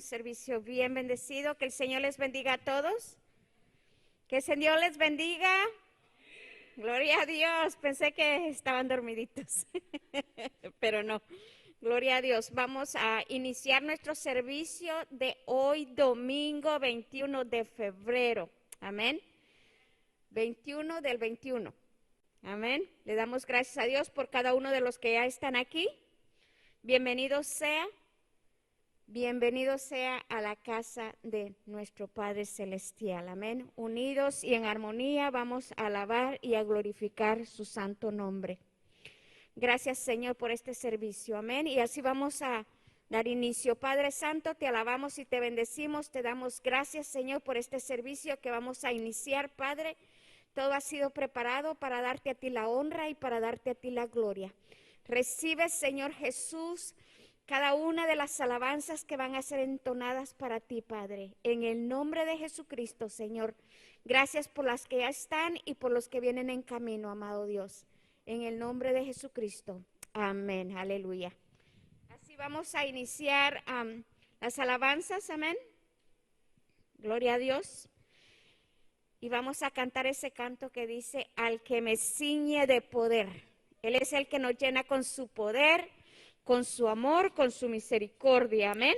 un servicio bien bendecido. Que el Señor les bendiga a todos. Que el Señor les bendiga. Gloria a Dios. Pensé que estaban dormiditos, pero no. Gloria a Dios. Vamos a iniciar nuestro servicio de hoy, domingo 21 de febrero. Amén. 21 del 21. Amén. Le damos gracias a Dios por cada uno de los que ya están aquí. Bienvenido sea a la casa de nuestro Padre Celestial. Amén. Unidos y en armonía vamos a alabar y a glorificar su santo nombre. Gracias, Señor, por este servicio. Amén. Y así vamos a dar inicio. Padre Santo, te alabamos y te bendecimos. Te damos gracias, Señor, por este servicio que vamos a iniciar, Padre. Todo ha sido preparado para darte a ti la honra y para darte a ti la gloria. Recibe, Señor Jesús, cada una de las alabanzas que van a ser entonadas para ti, Padre. En el nombre de Jesucristo, Señor. Gracias por las que ya están y por los que vienen en camino, amado Dios. En el nombre de Jesucristo. Amén. Aleluya. Así vamos a iniciar las alabanzas. Amén. Gloria a Dios. Y vamos a cantar ese canto que dice, al que me ciñe de poder. Él es el que nos llena con su poder, con su amor, con su misericordia. Amén.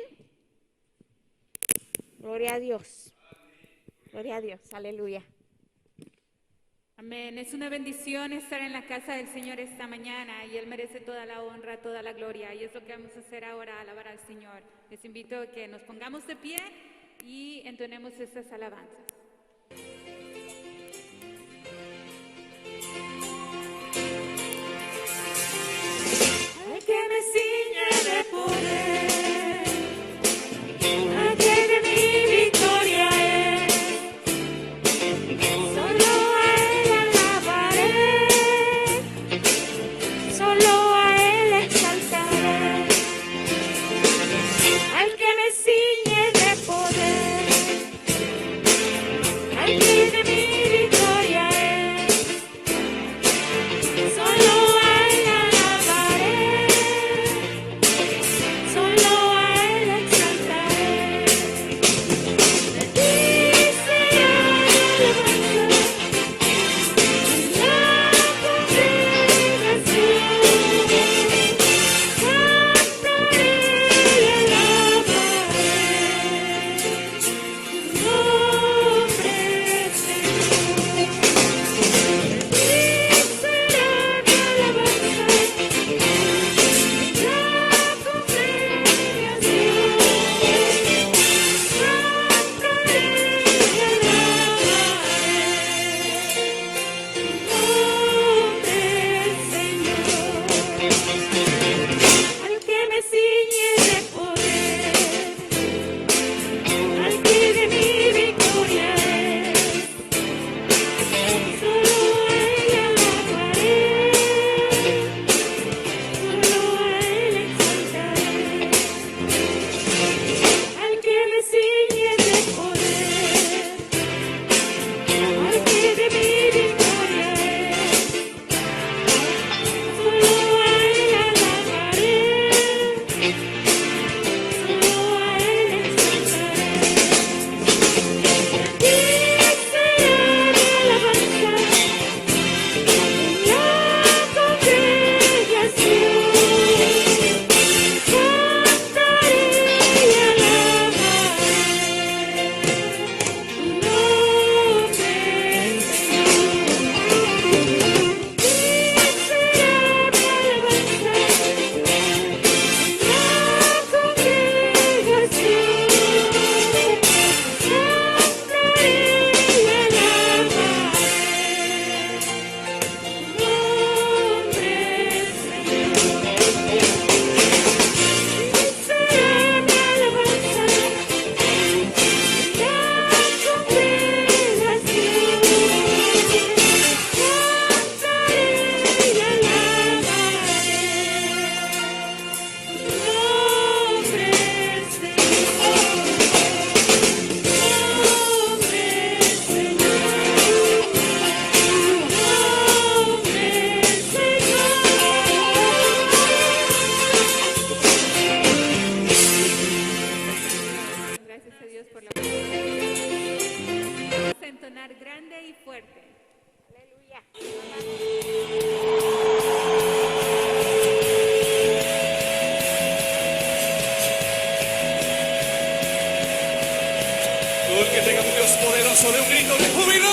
Gloria a Dios. Gloria a Dios. Aleluya. Amén. Es una bendición estar en la casa del Señor esta mañana y Él merece toda la honra, toda la gloria. Y es lo que vamos a hacer ahora, alabar al Señor. Les invito a que nos pongamos de pie y entonemos estas alabanzas. Al que me ciñe de poder, al que de mi victoria es, solo a Él alabaré, solo a Él exaltaré. Al que me ciñe de poder, Todo el que tenga un Dios poderoso de un grito de júbilo.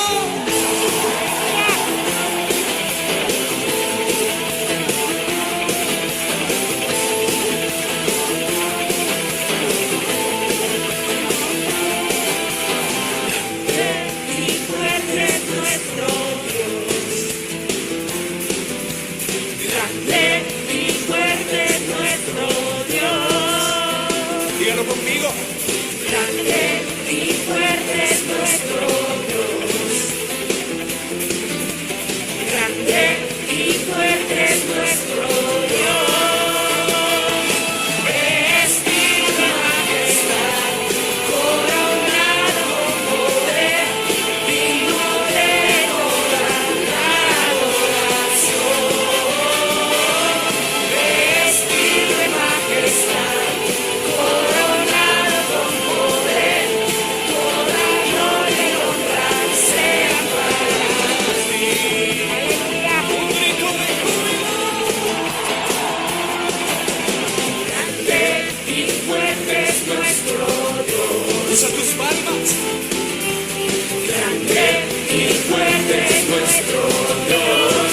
Y fuerte es nuestro Dios. Grande y fuerte es nuestro Dios. Dígalo conmigo. Grande y fuerte es nuestro Dios. Grande y fuerte es nuestro Dios. Vestido de majestad, coronado con poder, digno de toda la adoración. Vestido de majestad, coronado con poder, toda gloria y honra sean para ti. Aleluya. Un grito de júbilo. Grande y fuerte es nuestro Dios. Usa tus palmas. Grande y fuerte es nuestro Dios.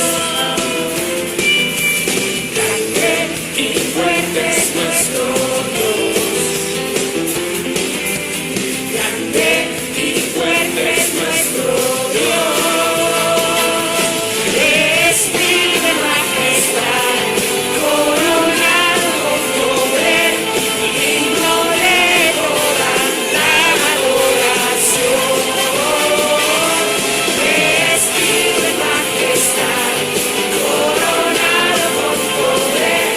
Grande y fuerte es nuestro Dios. Grande y fuerte es nuestro Dios. Vestido de majestad, coronado con poder, digno de toda la adoración. Vestido de majestad, coronado con poder,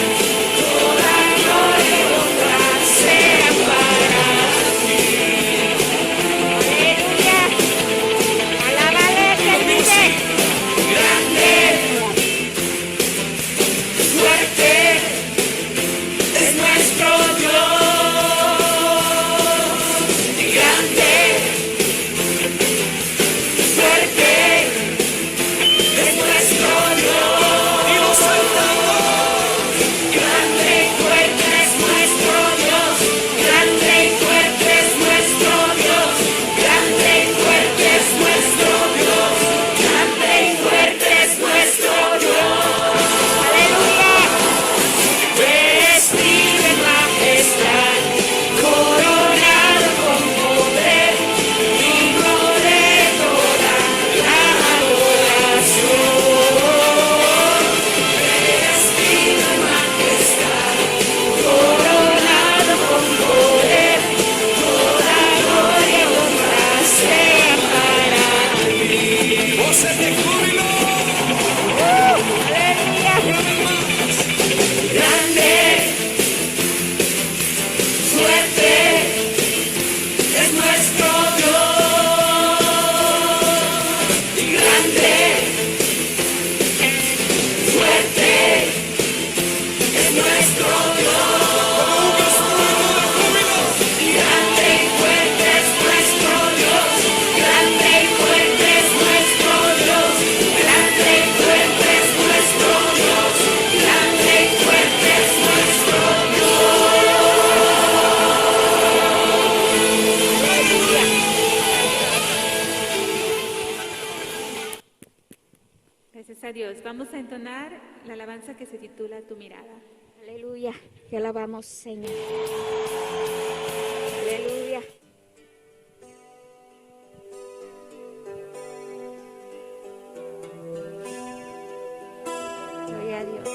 toda gloria y honra sea para ti. Aleluya. Alábale que vive. Grande, fuerte es nuestro Dios. Grande, fuerte es nuestro Dios. Y los saltamos. Grande y fuerte es nuestro Dios. Grande y fuerte es nuestro Dios. Grande y fuerte es nuestro Dios. Grande y fuerte es nuestro Dios. Aleluya. Vestido en majestad, coronado con poder, digno de toda la adoración. Vestido en majestad, coronado con poder, toda gloria y honra sea para ti. Voces de júbilo. Aleluya. Una vez más. Grande, fuerte es nuestro Dios. Grande, fuerte es nuestro Dios. Grande y fuerte es nuestro Dios. Grande y fuerte es nuestro Dios. Grande y fuerte es nuestro Dios. Grande y fuerte es nuestro Gracias a Dios. Vamos a entonar la alabanza que se titula Tu mirada. Aleluya. Te alabamos, Señor. Aleluya. Gloria a Dios.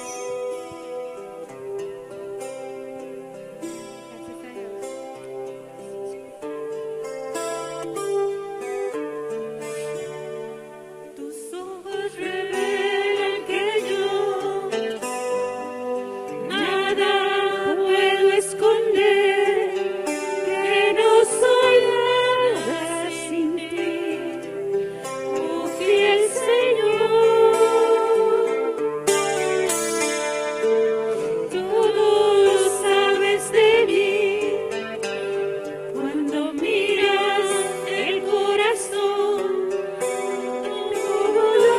Gracias a Dios. Tus ojos revelan que yo nada puedo esconder, que no soy nada sin ti, oh fiel Señor. Todo lo sabes de mí, cuando miras el corazón, todo lo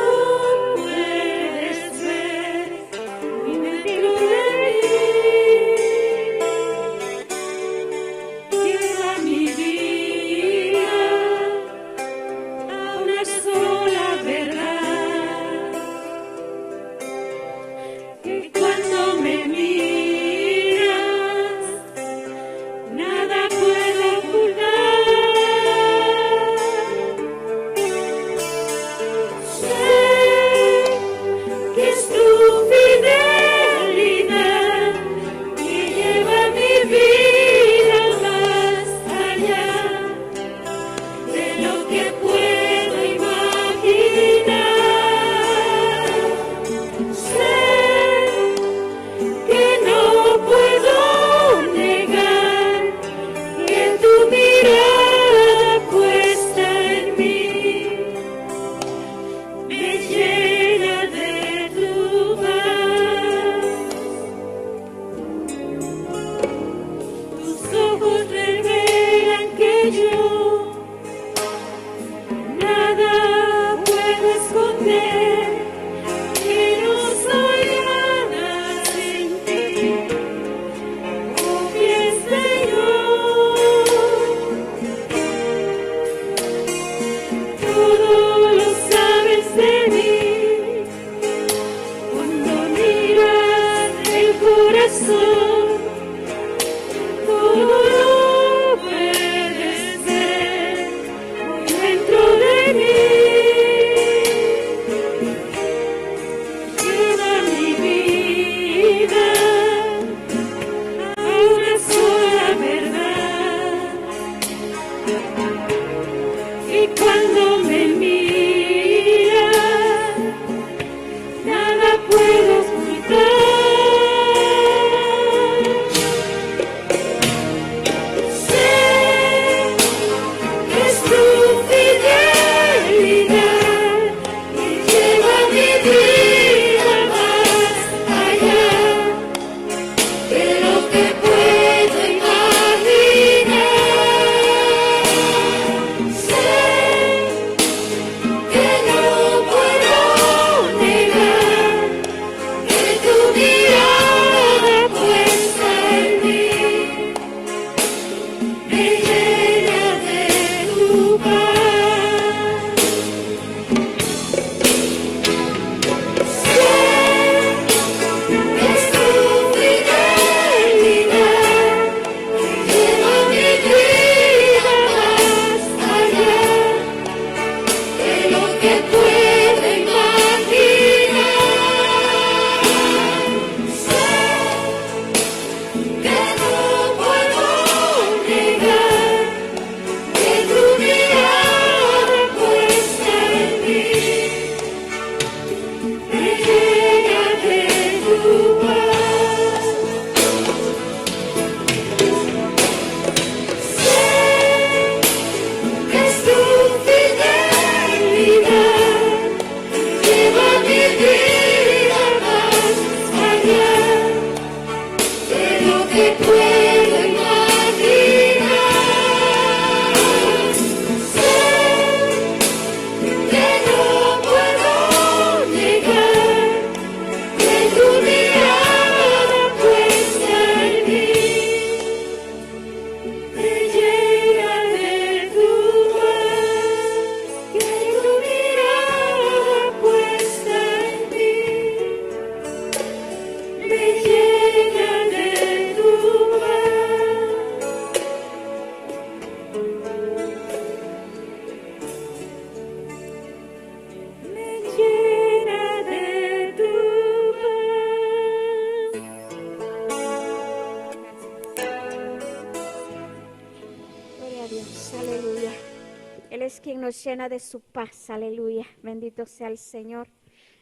nos llena de su paz. Aleluya. Bendito sea el Señor.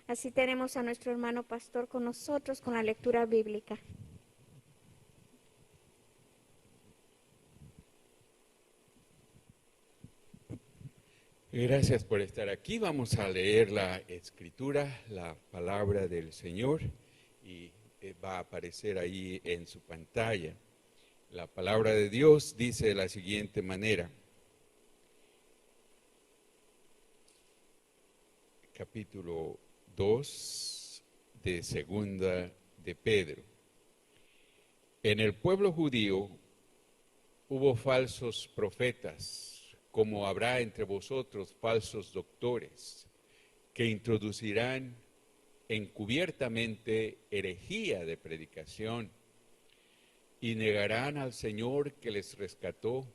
Así tenemos a nuestro hermano pastor con nosotros con la lectura bíblica. Gracias por estar aquí. Vamos a leer la escritura, la palabra del Señor, y va a aparecer ahí en su pantalla. La palabra de Dios dice de la siguiente manera. Capítulo 2 de Segunda de Pedro. En el pueblo judío hubo falsos profetas, como habrá entre vosotros falsos doctores, que introducirán encubiertamente herejía de predicación y negarán al Señor que les rescató,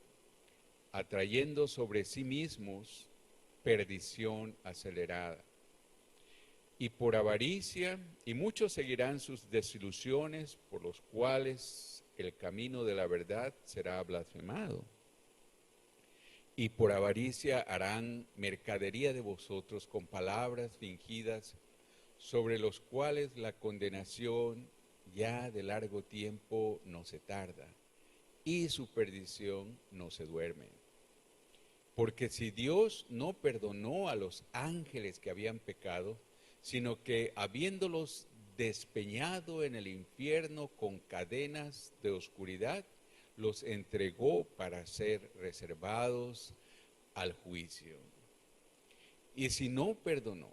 atrayendo sobre sí mismos perdición acelerada. Y por avaricia, y muchos seguirán sus desilusiones, por los cuales el camino de la verdad será blasfemado. Y por avaricia harán mercadería de vosotros con palabras fingidas, sobre los cuales la condenación ya de largo tiempo no se tarda, y su perdición no se duerme. Porque si Dios no perdonó a los ángeles que habían pecado, sino que habiéndolos despeñado en el infierno con cadenas de oscuridad, los entregó para ser reservados al juicio. Y si no perdonó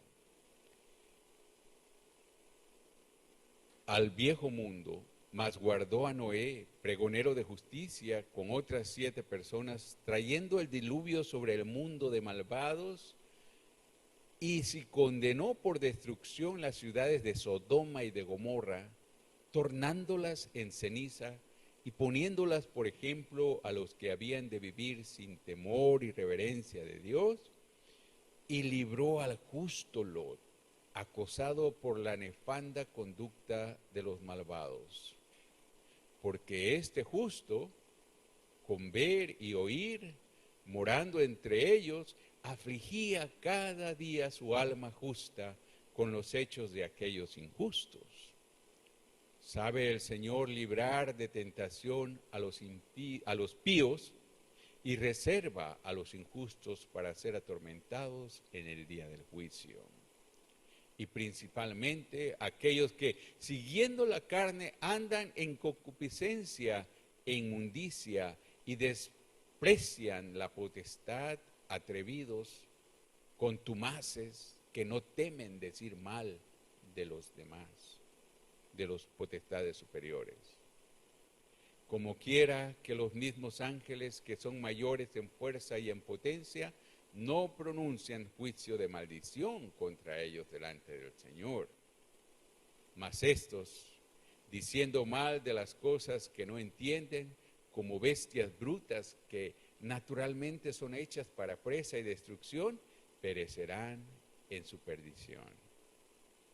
al viejo mundo, mas guardó a Noé, pregonero de justicia, con otras 7 personas, trayendo el diluvio sobre el mundo de malvados, y si condenó por destrucción las ciudades de Sodoma y de Gomorra, tornándolas en ceniza, y poniéndolas por ejemplo a los que habían de vivir sin temor y reverencia de Dios, y libró al justo Lot, acosado por la nefanda conducta de los malvados. Porque este justo, con ver y oír, morando entre ellos, afligía cada día su alma justa con los hechos de aquellos injustos. Sabe el Señor librar de tentación a los píos y reserva a los injustos para ser atormentados en el día del juicio. Y principalmente aquellos que, siguiendo la carne, andan en concupiscencia e inmundicia y desprecian la potestad, atrevidos, contumaces, que no temen decir mal de los demás, de los potestades superiores. Como quiera que los mismos ángeles, que son mayores en fuerza y en potencia, no pronuncian juicio de maldición contra ellos delante del Señor. Mas estos, diciendo mal de las cosas que no entienden, como bestias brutas que naturalmente son hechas para presa y destrucción, perecerán en su perdición,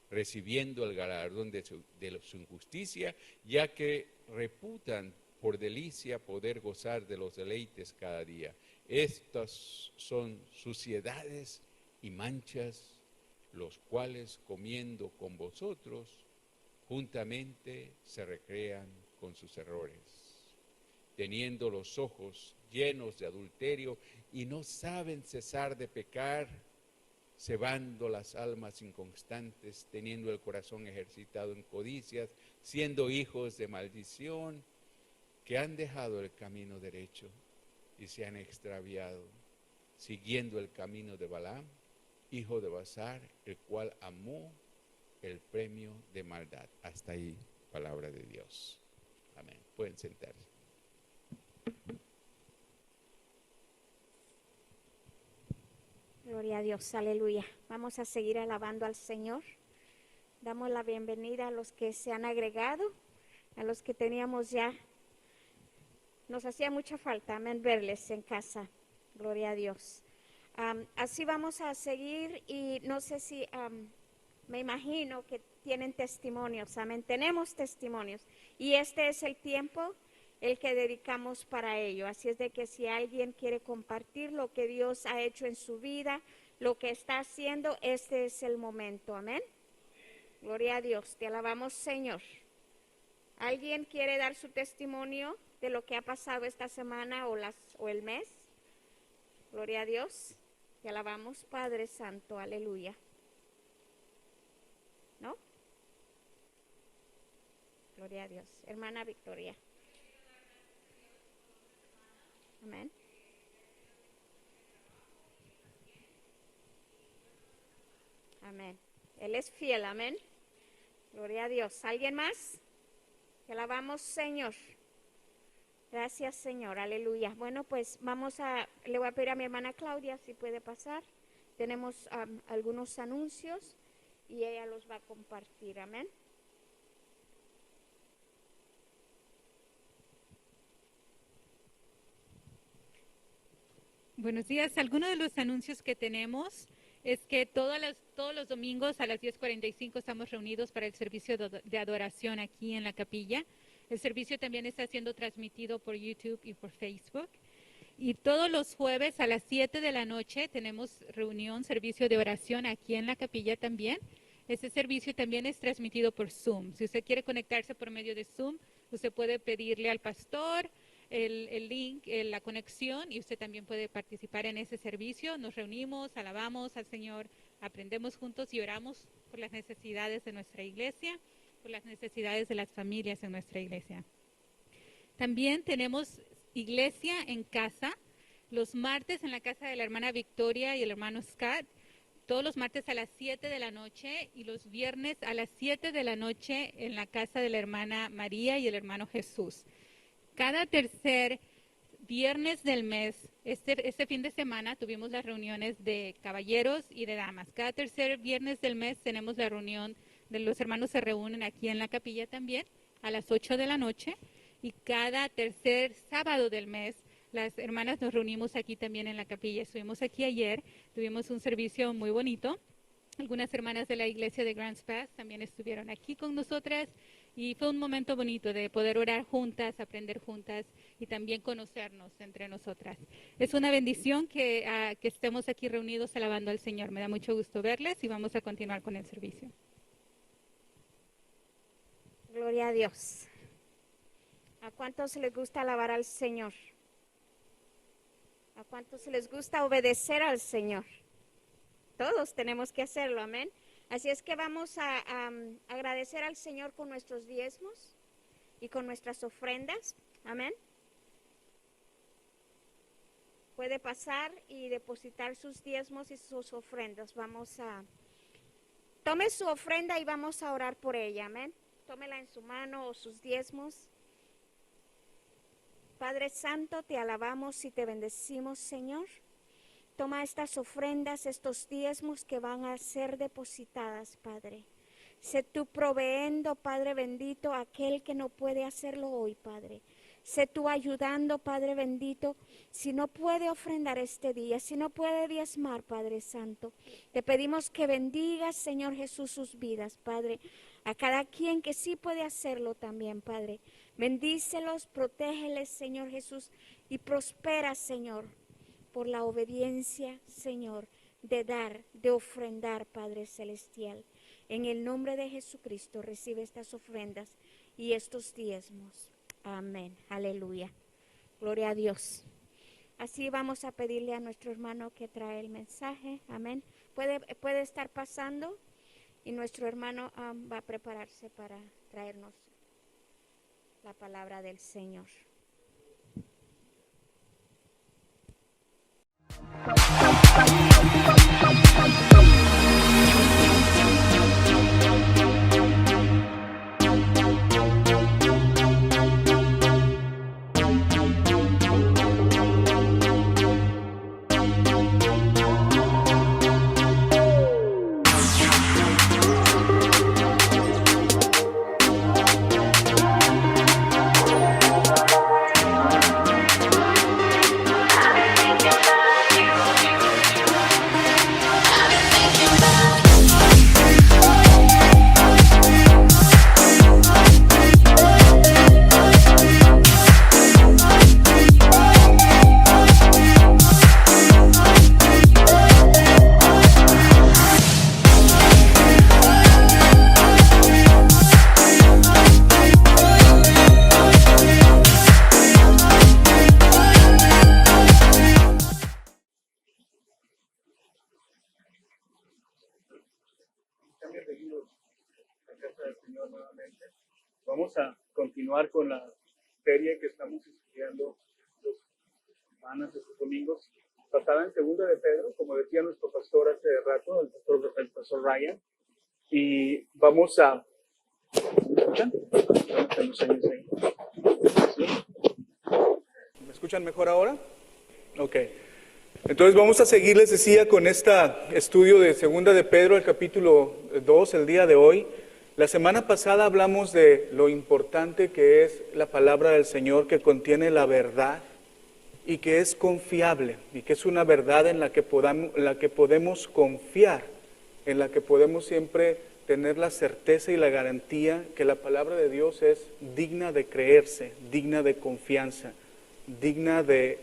recibiendo el galardón de su injusticia, ya que reputan por delicia poder gozar de los deleites cada día. Estas son suciedades y manchas, los cuales comiendo con vosotros, juntamente se recrean con sus errores, teniendo los ojos llenos de adulterio y no saben cesar de pecar, cebando las almas inconstantes, teniendo el corazón ejercitado en codicias, siendo hijos de maldición, que han dejado el camino derecho y se han extraviado, siguiendo el camino de Balaam, hijo de Basar, el cual amó el premio de maldad. Hasta ahí, palabra de Dios. Amén. Pueden sentarse. Gloria a Dios, aleluya. Vamos a seguir alabando al Señor. Damos la bienvenida a los que se han agregado, a los que teníamos ya. Nos hacía mucha falta, amén, verles en casa. Gloria a Dios. Así vamos a seguir y no sé si, me imagino que tienen testimonios, amén. Tenemos testimonios y este es el tiempo el que dedicamos para ello. Así es de que si alguien quiere compartir lo que Dios ha hecho en su vida, lo que está haciendo, este es el momento. Amén. Gloria a Dios. Te alabamos, Señor. ¿Alguien quiere dar su testimonio de lo que ha pasado esta semana o el mes? Gloria a Dios. Te alabamos, Padre Santo. Aleluya. ¿No? Gloria a Dios. Hermana Victoria. Amén. Amén. Él es fiel. Amén. Gloria a Dios. ¿Alguien más? Te alabamos, Señor. Gracias, Señor. Aleluya. Bueno, pues le voy a pedir a mi hermana Claudia si puede pasar. Tenemos algunos anuncios y ella los va a compartir. Amén. Buenos días. Algunos de los anuncios que tenemos es que todos los domingos a las 10:45 estamos reunidos para el servicio de adoración aquí en la capilla. El servicio también está siendo transmitido por YouTube y por Facebook. Y todos los jueves a las 7 de la noche tenemos servicio de oración aquí en la capilla también. Ese servicio también es transmitido por Zoom. Si usted quiere conectarse por medio de Zoom, usted puede pedirle al pastor el link, la conexión, y usted también puede participar en ese servicio. Nos reunimos, alabamos al Señor, aprendemos juntos y oramos por las necesidades de nuestra iglesia, por las necesidades de las familias en nuestra iglesia. También tenemos iglesia en casa, los martes en la casa de la hermana Victoria y el hermano Scott, todos los martes a las 7 de la noche y los viernes a las 7 de la noche en la casa de la hermana María y el hermano Jesús. Cada tercer viernes del mes, este fin de semana tuvimos las reuniones de caballeros y de damas. Cada tercer viernes del mes tenemos la reunión de los hermanos, se reúnen aquí en la capilla también a las 8 de la noche. Y cada tercer sábado del mes, las hermanas nos reunimos aquí también en la capilla. Estuvimos aquí ayer, tuvimos un servicio muy bonito. Algunas hermanas de la iglesia de Grants Pass también estuvieron aquí con nosotras. Y fue un momento bonito de poder orar juntas, aprender juntas y también conocernos entre nosotras. Es una bendición que estemos aquí reunidos alabando al Señor. Me da mucho gusto verles y vamos a continuar con el servicio. Gloria a Dios. ¿A cuántos les gusta alabar al Señor? ¿A cuántos les gusta obedecer al Señor? Todos tenemos que hacerlo, amén. Así es que vamos a agradecer al Señor con nuestros diezmos y con nuestras ofrendas. Amén. Puede pasar y depositar sus diezmos y sus ofrendas. Tome su ofrenda y vamos a orar por ella. Amén. Tómela en su mano o sus diezmos. Padre Santo, te alabamos y te bendecimos, Señor. Toma estas ofrendas, estos diezmos que van a ser depositadas, Padre. Sé tú proveendo, Padre bendito, a aquel que no puede hacerlo hoy, Padre. Sé tú ayudando, Padre bendito, si no puede ofrendar este día, si no puede diezmar, Padre Santo. Te pedimos que bendigas, Señor Jesús, sus vidas, Padre. A cada quien que sí puede hacerlo también, Padre. Bendícelos, protégeles, Señor Jesús, y prospera, Señor, por la obediencia, Señor, de dar, de ofrendar, Padre Celestial. En el nombre de Jesucristo recibe estas ofrendas y estos diezmos. Amén. Aleluya. Gloria a Dios. Así vamos a pedirle a nuestro hermano que trae el mensaje. Amén. Puede estar pasando y nuestro hermano va a prepararse para traernos la palabra del Señor. bienvenidos a la casa del Señor nuevamente. Vamos a continuar con la serie que estamos estudiando estas semanas, estos domingos, basada en Segunda de Pedro, como decía nuestro pastor hace rato, el pastor Ryan. Y vamos a... ¿Me escuchan? ¿Me escuchan mejor ahora? Ok. Entonces vamos a seguir, les decía, con este estudio de Segunda de Pedro, el capítulo 2, el día de hoy. La semana pasada hablamos de lo importante que es la palabra del Señor, que contiene la verdad y que es confiable, y que es una verdad en la que podemos confiar, en la que podemos siempre tener la certeza y la garantía que la palabra de Dios es digna de creerse, digna de confianza, digna de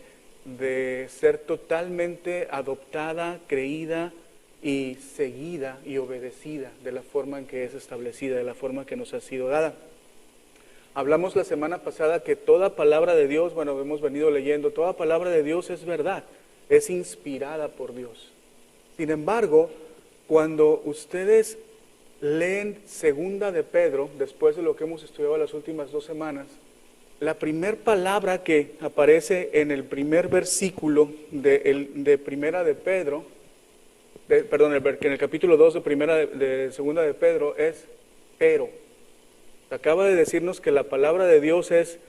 ser totalmente adoptada, creída y seguida y obedecida de la forma en que es establecida, de la forma que nos ha sido dada. Hablamos la semana pasada que toda palabra de Dios, bueno, hemos venido leyendo, toda palabra de Dios es verdad, es inspirada por Dios. Sin embargo, cuando ustedes leen Segunda de Pedro, después de lo que hemos estudiado las últimas 2 semanas, la primer palabra que aparece en el primer versículo de Primera de Pedro, en el capítulo 2 de Segunda de Pedro es pero. Acaba de decirnos que la palabra de Dios es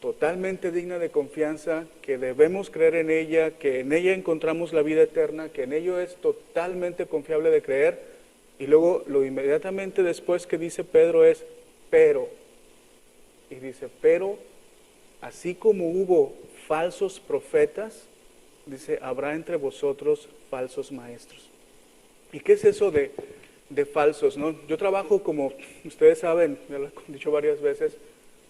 totalmente digna de confianza, que debemos creer en ella, que en ella encontramos la vida eterna, que en ello es totalmente confiable de creer. Y luego lo inmediatamente después que dice Pedro es pero. Y dice, pero así como hubo falsos profetas, dice, habrá entre vosotros falsos maestros. ¿Y qué es eso de falsos, no? Yo trabajo, como ustedes saben, ya lo he dicho varias veces,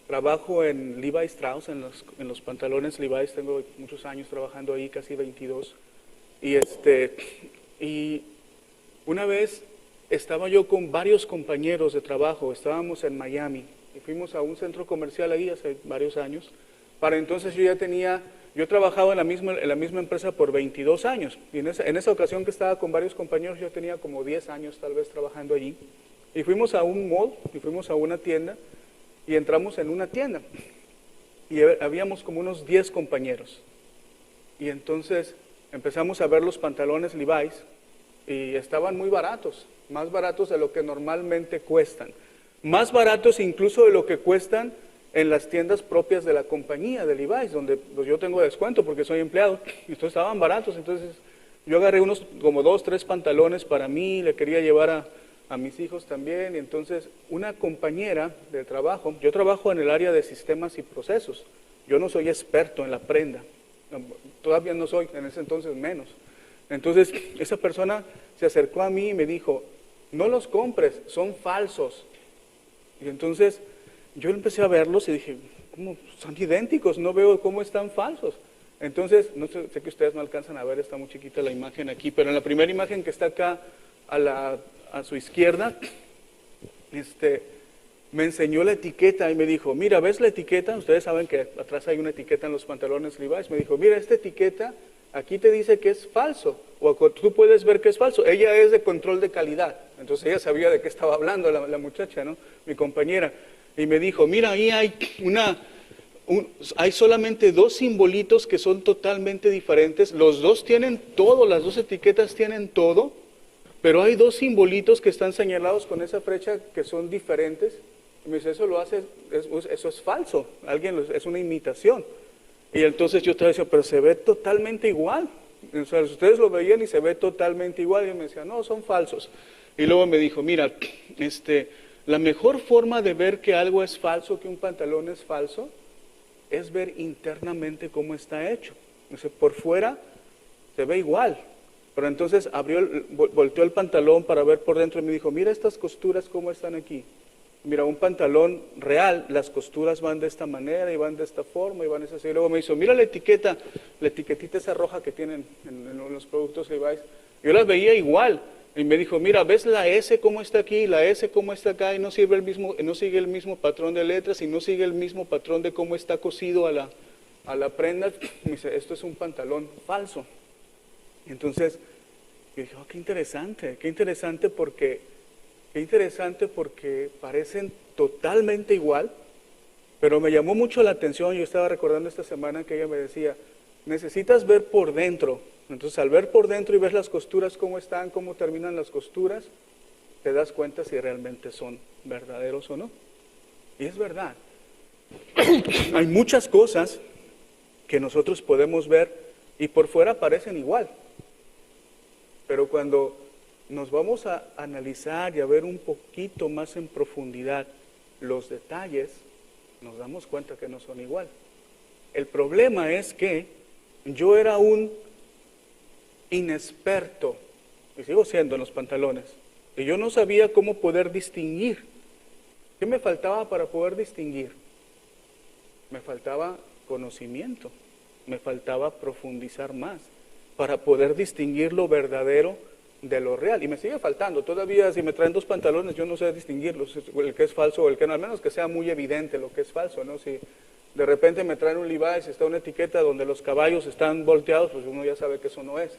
trabajo en Levi Strauss, en los pantalones Levi's. Tengo muchos años trabajando ahí, casi 22. Y una vez estaba yo con varios compañeros de trabajo, estábamos en Miami, y fuimos a un centro comercial ahí hace varios años. Para entonces yo trabajaba en la misma empresa por 22 años. Y en esa ocasión que estaba con varios compañeros, yo tenía como 10 años tal vez trabajando allí. Y fuimos a un mall, y fuimos a una tienda, y entramos en una tienda. Y habíamos como unos 10 compañeros. Y entonces empezamos a ver los pantalones Levi's, y estaban muy baratos, más baratos de lo que normalmente cuestan. Más baratos incluso de lo que cuestan en las tiendas propias de la compañía de Levi's, donde pues, yo tengo descuento porque soy empleado. Entonces estaban baratos. Entonces yo agarré unos como 2, 3 pantalones para mí, le quería llevar a mis hijos también. Y entonces una compañera de trabajo, yo trabajo en el área de sistemas y procesos. Yo no soy experto en la prenda, todavía no soy, en ese entonces menos. Entonces esa persona se acercó a mí y me dijo, no los compres, son falsos. Y entonces yo empecé a verlos y dije, ¿cómo? Son idénticos, no veo cómo están falsos. Entonces, no sé que ustedes no alcanzan a ver, está muy chiquita la imagen aquí, pero en la primera imagen que está acá a su izquierda, me enseñó la etiqueta y me dijo, mira, ¿ves la etiqueta? Ustedes saben que atrás hay una etiqueta en los pantalones Levi's. Me dijo, mira, esta etiqueta aquí te dice que es falso, o tú puedes ver que es falso. Ella es de control de calidad, entonces ella sabía de qué estaba hablando la muchacha, ¿no? Mi compañera. Y me dijo, mira, ahí hay solamente 2 simbolitos que son totalmente diferentes. Los dos tienen todo, las 2 etiquetas tienen todo, pero hay 2 simbolitos que están señalados con esa flecha que son diferentes. Y me dice, eso es falso, es una imitación. Y entonces yo estaba diciendo, pero se ve totalmente igual. O sea, ustedes lo veían y se ve totalmente igual. Y él me decía, no, son falsos. Y luego me dijo, mira, la mejor forma de ver que algo es falso, que un pantalón es falso, es ver internamente cómo está hecho. O sea, por fuera se ve igual, pero entonces volteó el pantalón para ver por dentro y me dijo, mira estas costuras cómo están aquí. Mira, un pantalón real, las costuras van de esta manera y van de esta forma y van así. Y luego me hizo, mira la etiquetita esa roja que tienen en los productos Levi's. Yo las veía igual. Y me dijo, mira, ¿ves la S cómo está aquí, la S cómo está acá? Y no sigue el mismo patrón de letras y no sigue el mismo patrón de cómo está cosido a la prenda. Me dice, esto es un pantalón falso. Y entonces yo dije, oh, qué interesante porque Qué interesante porque parecen totalmente igual, pero me llamó mucho la atención. Yo estaba recordando esta semana que ella me decía, necesitas ver por dentro. Entonces al ver por dentro y ves las costuras, cómo están, cómo terminan las costuras, te das cuenta si realmente son verdaderos o no. Y es verdad. Hay muchas cosas que nosotros podemos ver y por fuera parecen igual. Pero cuando nos vamos a analizar y a ver un poquito más en profundidad los detalles, nos damos cuenta que no son igual. El problema es que yo era un inexperto, y sigo siendo en los pantalones, y yo no sabía cómo poder distinguir. ¿Qué me faltaba para poder distinguir? Me faltaba conocimiento, me faltaba profundizar más para poder distinguir lo verdadero de lo real. Y me sigue faltando, todavía si me traen 2 pantalones yo no sé distinguirlos, el que es falso o el que no, al menos que sea muy evidente lo que es falso, ¿no? Si de repente me traen un Levi's y está una etiqueta donde los caballos están volteados, pues uno ya sabe que eso no es.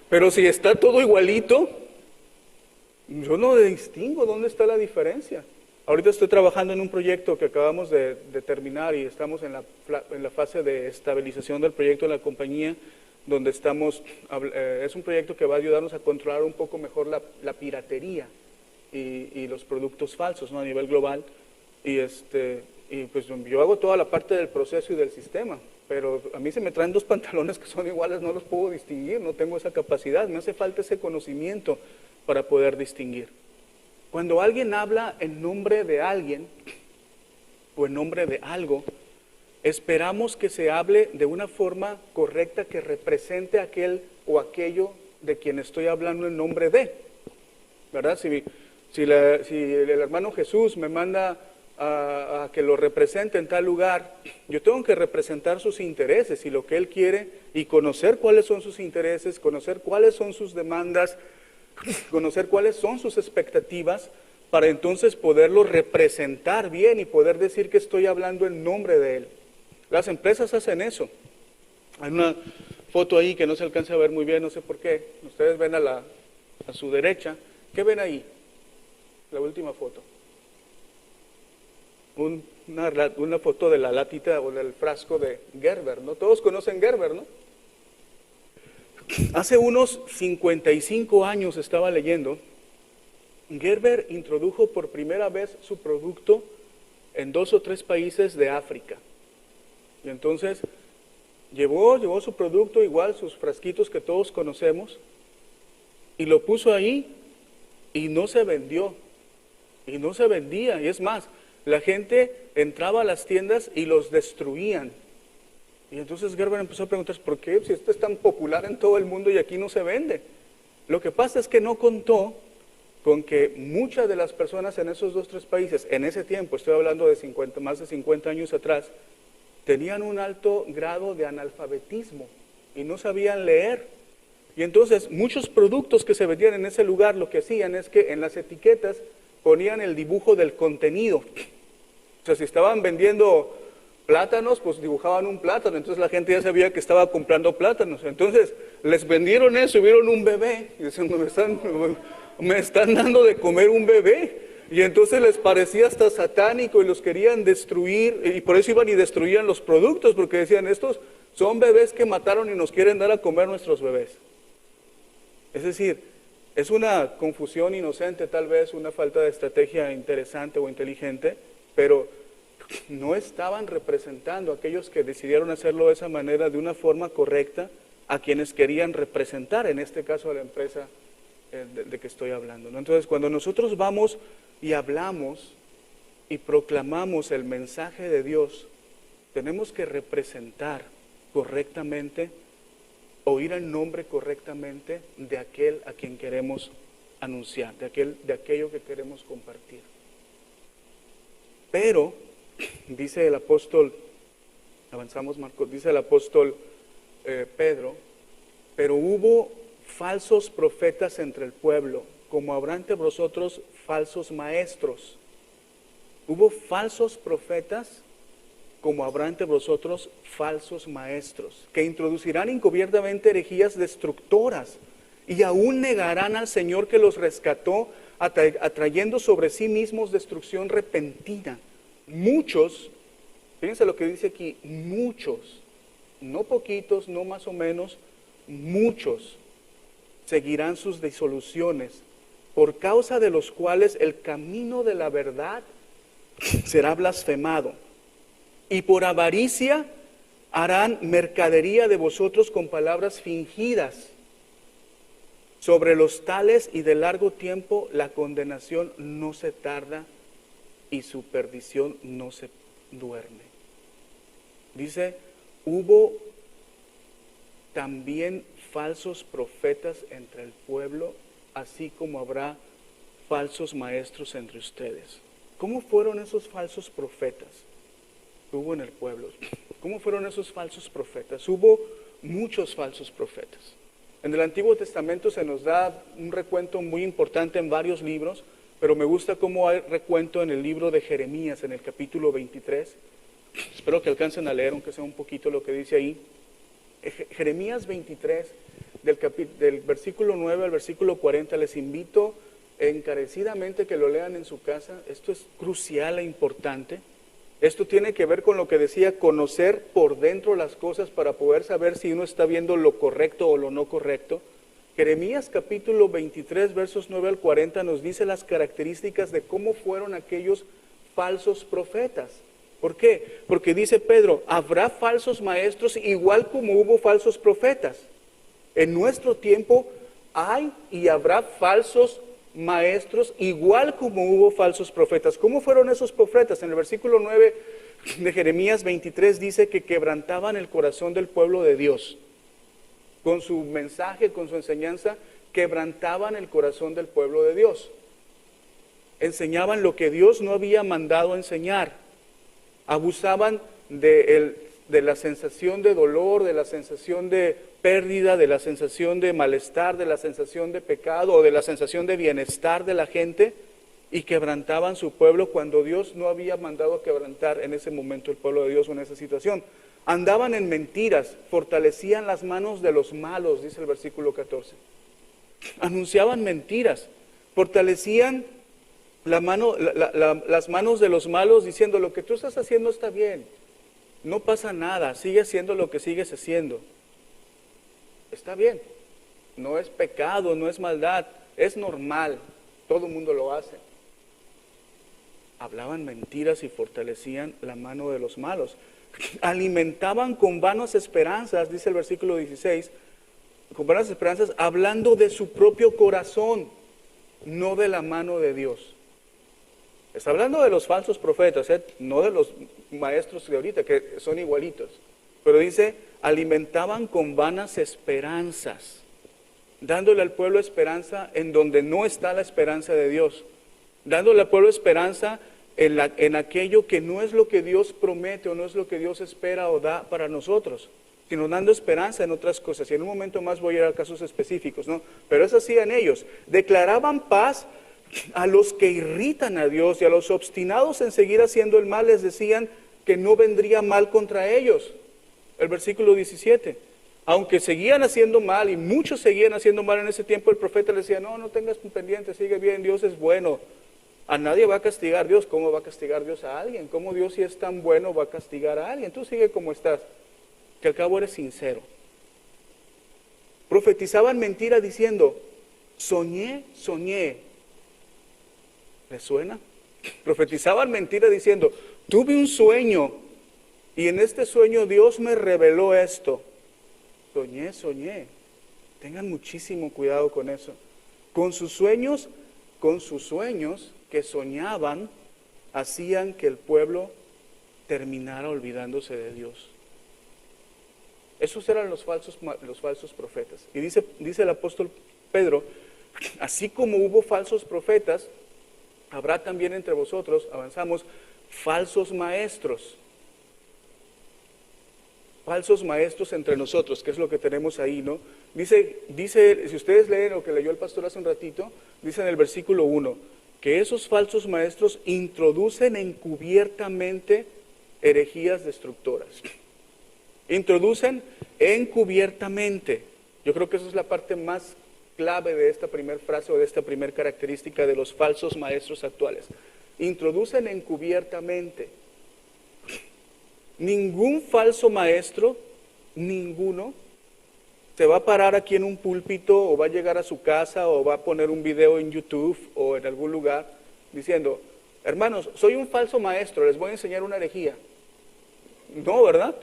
Pero si está todo igualito, yo no distingo dónde está la diferencia. Ahorita estoy trabajando en un proyecto que acabamos de terminar y estamos en la fase de estabilización del proyecto en la compañía, donde estamos, es un proyecto que va a ayudarnos a controlar un poco mejor la piratería y los productos falsos, ¿no? A nivel global. Y pues yo hago toda la parte del proceso y del sistema, pero a mí se me traen 2 pantalones que son iguales, no los puedo distinguir, no tengo esa capacidad, me hace falta ese conocimiento para poder distinguir. Cuando alguien habla en nombre de alguien o en nombre de algo, esperamos que se hable de una forma correcta que represente aquel o aquello de quien estoy hablando en nombre de, ¿verdad? Si el hermano Jesús me manda a que lo represente en tal lugar, yo tengo que representar sus intereses y lo que él quiere y conocer cuáles son sus intereses, conocer cuáles son sus demandas, conocer cuáles son sus expectativas para entonces poderlo representar bien y poder decir que estoy hablando en nombre de él. Las empresas hacen eso. Hay una foto ahí que no se alcanza a ver muy bien, no sé por qué. Ustedes ven a su derecha. ¿Qué ven ahí? La última foto. Una foto de la latita o del frasco de Gerber, ¿no? Todos conocen Gerber, ¿no? Hace unos 55 años estaba leyendo, Gerber introdujo por primera vez su producto en 2 o 3 países de África. Y entonces llevó su producto, igual sus frasquitos que todos conocemos, y lo puso ahí y no se vendió, y no se vendía, y es más, la gente entraba a las tiendas y los destruían. Y entonces Gerber empezó a preguntarse, ¿por qué? Si esto es tan popular en todo el mundo y aquí no se vende. Lo que pasa es que no contó con que muchas de las personas en esos 2 o 3 países, en ese tiempo, estoy hablando de más de 50 años atrás, tenían un alto grado de analfabetismo y no sabían leer. Y entonces muchos productos que se vendían en ese lugar, lo que hacían es que en las etiquetas ponían el dibujo del contenido. O sea, si estaban vendiendo plátanos, pues dibujaban un plátano, entonces la gente ya sabía que estaba comprando plátanos. Entonces les vendieron eso, vieron un bebé y decían, me están dando de comer un bebé. Y entonces les parecía hasta satánico y los querían destruir, y por eso iban y destruían los productos, porque decían, estos son bebés que mataron y nos quieren dar a comer nuestros bebés. Es decir, es una confusión inocente, tal vez una falta de estrategia interesante o inteligente, pero no estaban representando a aquellos que decidieron hacerlo de esa manera, de una forma correcta, a quienes querían representar, en este caso a la empresa de que estoy hablando, ¿no? Entonces, cuando nosotros vamos y hablamos y proclamamos el mensaje de Dios, tenemos que representar correctamente, oír el nombre correctamente de aquel a quien queremos anunciar, de aquello que queremos compartir. Pero, dice el apóstol, avanzamos Marcos, dice el apóstol Pedro, pero hubo falsos profetas entre el pueblo, como habrá entre vosotros falsos maestros. Hubo falsos profetas, como habrá entre vosotros falsos maestros, que introducirán encubiertamente herejías destructoras, y aún negarán al Señor que los rescató, atrayendo sobre sí mismos destrucción repentina. Muchos, fíjense lo que dice aquí, muchos, no poquitos, no más o menos, muchos seguirán sus disoluciones, por causa de los cuales el camino de la verdad será blasfemado. Y por avaricia harán mercadería de vosotros con palabras fingidas. Sobre los tales y de largo tiempo la condenación no se tarda y su perdición no se duerme. Dice, hubo también falsos profetas entre el pueblo, así como habrá falsos maestros entre ustedes. ¿Cómo fueron esos falsos profetas que hubo en el pueblo? ¿Cómo fueron esos falsos profetas? Hubo muchos falsos profetas. En el Antiguo Testamento se nos da un recuento muy importante en varios libros, pero me gusta cómo hay recuento en el libro de Jeremías, en el capítulo 23. Espero que alcancen a leer, aunque sea un poquito lo que dice ahí. Jeremías 23, del versículo 9 al versículo 40, les invito encarecidamente que lo lean en su casa. Esto es crucial e importante. Esto tiene que ver con lo que decía, conocer por dentro las cosas para poder saber si uno está viendo lo correcto o lo no correcto. Jeremías capítulo 23, versos 9 al 40 nos dice las características de cómo fueron aquellos falsos profetas. ¿Por qué? Porque dice Pedro, habrá falsos maestros igual como hubo falsos profetas. En nuestro tiempo hay y habrá falsos maestros igual como hubo falsos profetas. ¿Cómo fueron esos profetas? En el versículo 9 de Jeremías 23 dice que quebrantaban el corazón del pueblo de Dios. Con su mensaje, con su enseñanza, quebrantaban el corazón del pueblo de Dios. Enseñaban lo que Dios no había mandado enseñar. Abusaban de la sensación de dolor, de la sensación de pérdida, de la sensación de malestar, de la sensación de pecado o de la sensación de bienestar de la gente, y quebrantaban su pueblo cuando Dios no había mandado a quebrantar en ese momento el pueblo de Dios o en esa situación. Andaban en mentiras, fortalecían las manos de los malos, dice el versículo 14. Anunciaban mentiras, fortalecían las manos de los malos diciendo, lo que tú estás haciendo está bien, no pasa nada, sigue haciendo lo que sigues haciendo. Está bien, no es pecado, no es maldad, es normal, todo el mundo lo hace. Hablaban mentiras y fortalecían la mano de los malos. Alimentaban con vanas esperanzas, dice el versículo 16, con vanas esperanzas, hablando de su propio corazón, no de la mano de Dios. Está hablando de los falsos profetas, no de los maestros de ahorita, que son igualitos. Pero dice, alimentaban con vanas esperanzas, dándole al pueblo esperanza en donde no está la esperanza de Dios. Dándole al pueblo esperanza en aquello que no es lo que Dios promete o no es lo que Dios espera o da para nosotros, sino dando esperanza en otras cosas. Y en un momento más voy a ir a casos específicos, ¿no? Pero eso hacían ellos. Declaraban paz a los que irritan a Dios, y a los obstinados en seguir haciendo el mal les decían que no vendría mal contra ellos. El versículo 17. Aunque seguían haciendo mal, y muchos seguían haciendo mal en ese tiempo, el profeta les decía, no tengas pendiente, sigue bien, Dios es bueno. A nadie va a castigar Dios. ¿Cómo va a castigar Dios a alguien? ¿Cómo Dios, si es tan bueno, va a castigar a alguien? Tú sigue como estás, que al cabo eres sincero. Profetizaban mentira diciendo, soñé. ¿Les suena? Profetizaban mentira diciendo, tuve un sueño y en este sueño Dios me reveló esto. Soñé. Tengan muchísimo cuidado con eso. Con sus sueños que soñaban, hacían que el pueblo terminara olvidándose de Dios. Esos eran los falsos profetas. Y dice el apóstol Pedro, así como hubo falsos profetas, habrá también entre vosotros, avanzamos, falsos maestros. Falsos maestros entre nosotros, que es lo que tenemos ahí, ¿no? Dice, si ustedes leen lo que leyó el pastor hace un ratito, dice en el versículo 1, que esos falsos maestros introducen encubiertamente herejías destructoras. Introducen encubiertamente. Yo creo que esa es la parte más clave de esta primera frase o de esta primera característica de los falsos maestros actuales. Introducen encubiertamente. Ningún falso maestro, ninguno, se va a parar aquí en un púlpito o va a llegar a su casa o va a poner un video en YouTube o en algún lugar diciendo, hermanos, soy un falso maestro, les voy a enseñar una herejía. No, ¿verdad?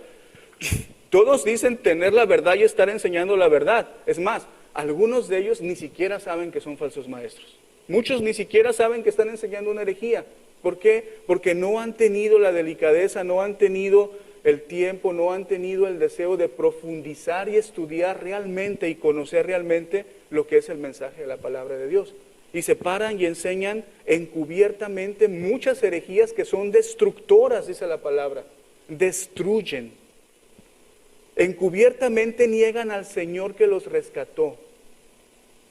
Todos dicen tener la verdad y estar enseñando la verdad. Es más, algunos de ellos ni siquiera saben que son falsos maestros. Muchos ni siquiera saben que están enseñando una herejía. ¿Por qué? Porque no han tenido la delicadeza, no han tenido el tiempo, no han tenido el deseo de profundizar y estudiar realmente y conocer realmente lo que es el mensaje de la palabra de Dios. Y se paran y enseñan encubiertamente muchas herejías que son destructoras, dice la palabra. Destruyen. Encubiertamente niegan al Señor que los rescató.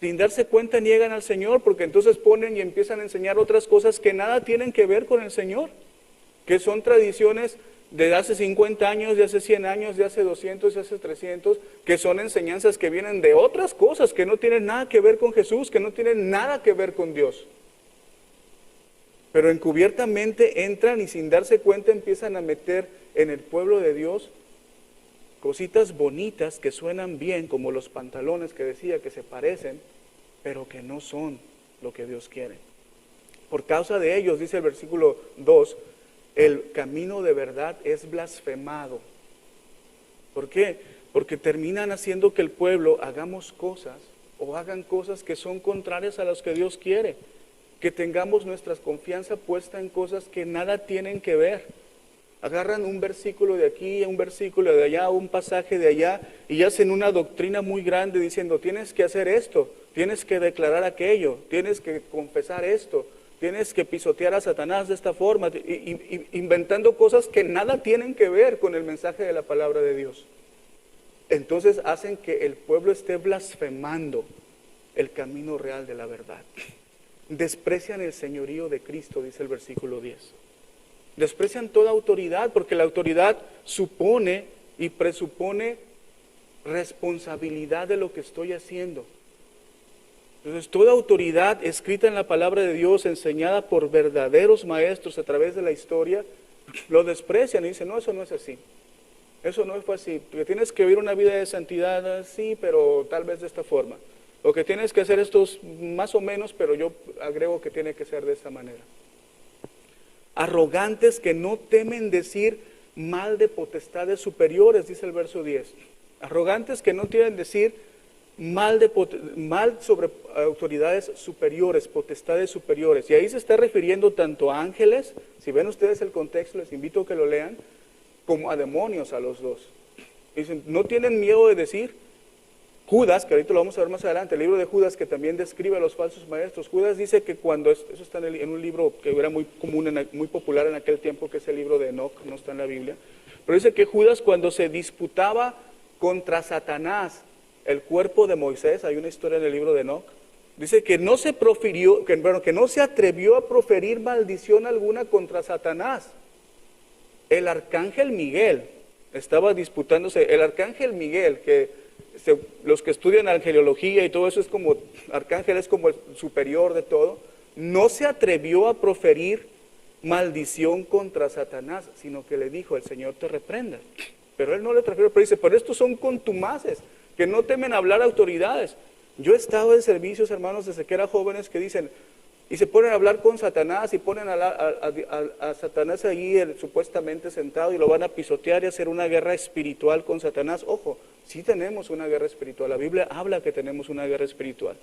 Sin darse cuenta niegan al Señor, porque entonces ponen y empiezan a enseñar otras cosas que nada tienen que ver con el Señor, que son tradiciones de hace 50 años, de hace 100 años, de hace 200, de hace 300, que son enseñanzas que vienen de otras cosas, que no tienen nada que ver con Jesús, que no tienen nada que ver con Dios. Pero encubiertamente entran y sin darse cuenta empiezan a meter en el pueblo de Dios cositas bonitas que suenan bien, como los pantalones que decía que se parecen, pero que no son lo que Dios quiere. Por causa de ellos, dice el versículo 2, el camino de verdad es blasfemado. ¿Por qué? Porque terminan haciendo que el pueblo hagamos cosas o hagan cosas que son contrarias a las que Dios quiere. Que tengamos nuestra confianza puesta en cosas que nada tienen que ver. Agarran un versículo de aquí, un versículo de allá, un pasaje de allá y hacen una doctrina muy grande diciendo tienes que hacer esto, tienes que declarar aquello, tienes que confesar esto, tienes que pisotear a Satanás de esta forma, inventando cosas que nada tienen que ver con el mensaje de la palabra de Dios. Entonces hacen que el pueblo esté blasfemando el camino real de la verdad. Desprecian el señorío de Cristo, dice el versículo 10. Desprecian toda autoridad, porque la autoridad supone y presupone responsabilidad de lo que estoy haciendo. Entonces, toda autoridad escrita en la palabra de Dios, enseñada por verdaderos maestros a través de la historia, lo desprecian y dicen, no, eso no es así. Eso no fue así. Que tienes que vivir una vida de santidad, sí, pero tal vez de esta forma. O que tienes que hacer esto más o menos, pero yo agrego que tiene que ser de esta manera. Arrogantes que no temen decir mal de potestades superiores, dice el verso 10. Arrogantes que no temen decir mal sobre autoridades superiores, potestades superiores. Y ahí se está refiriendo tanto a ángeles, si ven ustedes el contexto, les invito a que lo lean, como a demonios, a los dos. Dicen, no tienen miedo de decir. Judas, que ahorita lo vamos a ver más adelante, el libro de Judas que también describe a los falsos maestros. Judas dice que cuando, eso está en un libro que era muy común, muy popular en aquel tiempo, que es el libro de Enoch, no está en la Biblia, pero dice que Judas cuando se disputaba contra Satanás, el cuerpo de Moisés, hay una historia en el libro de Enoch, dice que no se profirió, que no se atrevió a proferir maldición alguna contra Satanás. El arcángel Miguel estaba disputándose, el arcángel Miguel, que los que estudian angeliología y todo eso es como, arcángel es como el superior de todo, no se atrevió a proferir maldición contra Satanás, sino que le dijo, el Señor te reprenda. Pero él no le atrevió, pero dice, pero estos son contumaces, que no temen hablar a autoridades. Yo he estado en servicios, hermanos, desde que era jóvenes que dicen, y se ponen a hablar con Satanás y ponen a Satanás allí supuestamente sentado y lo van a pisotear y hacer una guerra espiritual con Satanás. Ojo, sí tenemos una guerra espiritual, la Biblia habla que tenemos una guerra espiritual.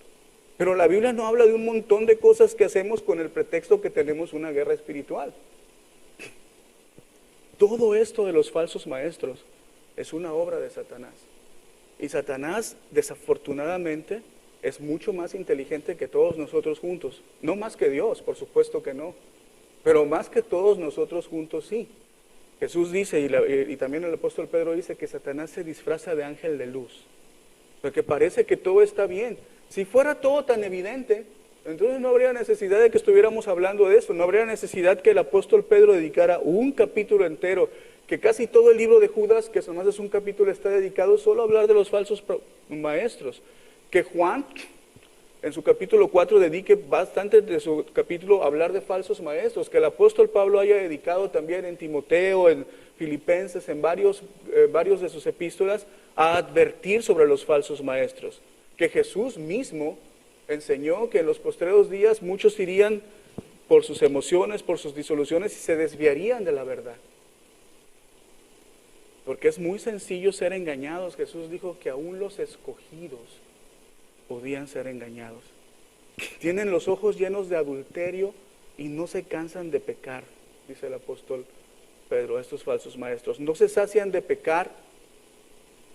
Pero la Biblia no habla de un montón de cosas que hacemos con el pretexto que tenemos una guerra espiritual. Todo esto de los falsos maestros es una obra de Satanás. Y Satanás, desafortunadamente, es mucho más inteligente que todos nosotros juntos. No más que Dios, por supuesto que no. Pero más que todos nosotros juntos, sí. Jesús dice, y también el apóstol Pedro dice, que Satanás se disfraza de ángel de luz. Porque parece que todo está bien. Si fuera todo tan evidente, entonces no habría necesidad de que estuviéramos hablando de eso. No habría necesidad que el apóstol Pedro dedicara un capítulo entero, que casi todo el libro de Judas, que además es un capítulo, está dedicado solo a hablar de los falsos maestros. Que Juan en su capítulo 4 dedique bastante de su capítulo a hablar de falsos maestros, que el apóstol Pablo haya dedicado también en Timoteo, en Filipenses, en varios de sus epístolas, a advertir sobre los falsos maestros. Que Jesús mismo enseñó que en los postreros días muchos irían por sus emociones, por sus disoluciones y se desviarían de la verdad. Porque es muy sencillo ser engañados. Jesús dijo que aún los escogidos podían ser engañados. Tienen los ojos llenos de adulterio y no se cansan de pecar, dice el apóstol Pedro, estos falsos maestros. No se sacian de pecar,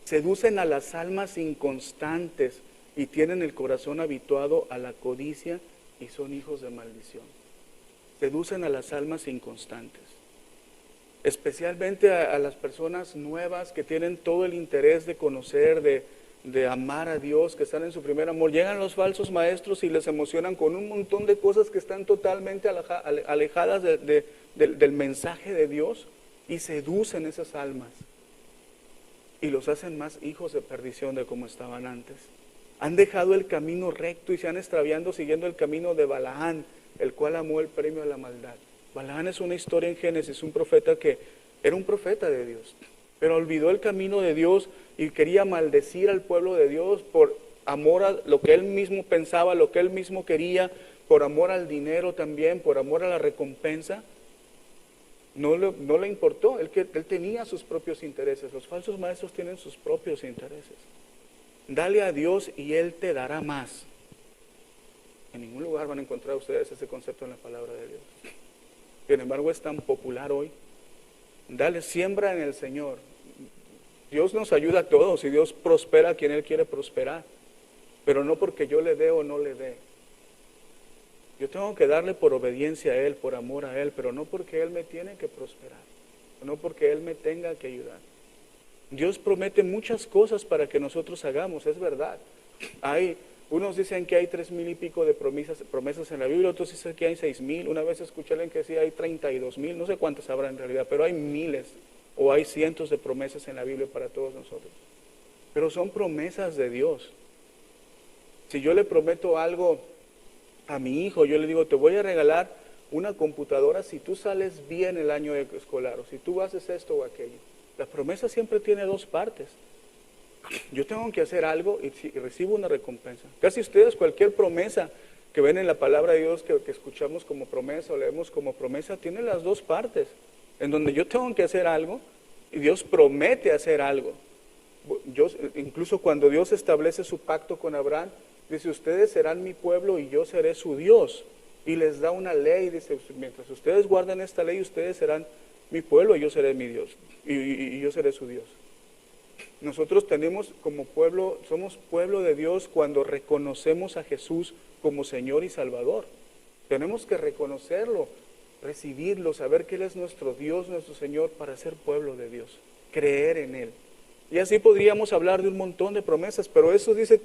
seducen a las almas inconstantes y tienen el corazón habituado a la codicia y son hijos de maldición. Seducen a las almas inconstantes. Especialmente a las personas nuevas que tienen todo el interés de conocer, de amar a Dios, que están en su primer amor. Llegan los falsos maestros y les emocionan con un montón de cosas que están totalmente alejadas del mensaje de Dios y seducen esas almas y los hacen más hijos de perdición de como estaban antes. Han dejado el camino recto y se han extraviado siguiendo el camino de Balaán, el cual amó el premio a la maldad. Balaán es una historia en Génesis, un profeta que era un profeta de Dios, pero olvidó el camino de Dios y quería maldecir al pueblo de Dios por amor a lo que él mismo pensaba, lo que él mismo quería, por amor al dinero también, por amor a la recompensa. No le importó, él tenía sus propios intereses. Los falsos maestros tienen sus propios intereses. Dale a Dios y Él te dará más. En ningún lugar van a encontrar ustedes ese concepto en la palabra de Dios. Sin embargo, es tan popular hoy. Dale, siembra en el Señor. Dios nos ayuda a todos y Dios prospera a quien Él quiere prosperar. Pero no porque yo le dé o no le dé. Yo tengo que darle por obediencia a Él, por amor a Él, pero no porque Él me tiene que prosperar. No porque Él me tenga que ayudar. Dios promete muchas cosas para que nosotros hagamos, es verdad. Unos dicen que hay 3,000 y pico de promesas en la Biblia, otros dicen que hay 6,000. Una vez escuché a alguien que decía hay 32,000, no sé cuántas habrá en realidad, pero hay miles o hay cientos de promesas en la Biblia para todos nosotros. Pero son promesas de Dios. Si yo le prometo algo a mi hijo, yo le digo, te voy a regalar una computadora si tú sales bien el año escolar, o si tú haces esto o aquello. La promesa siempre tiene dos partes. Yo tengo que hacer algo y recibo una recompensa. Casi ustedes cualquier promesa que ven en la palabra de Dios que escuchamos como promesa o leemos como promesa, tiene las dos partes, en donde yo tengo que hacer algo y Dios promete hacer algo. Incluso cuando Dios establece su pacto con Abraham, dice, ustedes serán mi pueblo y yo seré su Dios. Y les da una ley, dice, mientras ustedes guarden esta ley, ustedes serán mi pueblo y yo seré mi Dios. Y yo seré su Dios. Nosotros tenemos como pueblo, somos pueblo de Dios cuando reconocemos a Jesús como Señor y Salvador. Tenemos que reconocerlo, recibirlo, saber que Él es nuestro Dios, nuestro Señor, para ser pueblo de Dios, creer en Él. Y así podríamos hablar de un montón de promesas, pero eso dice,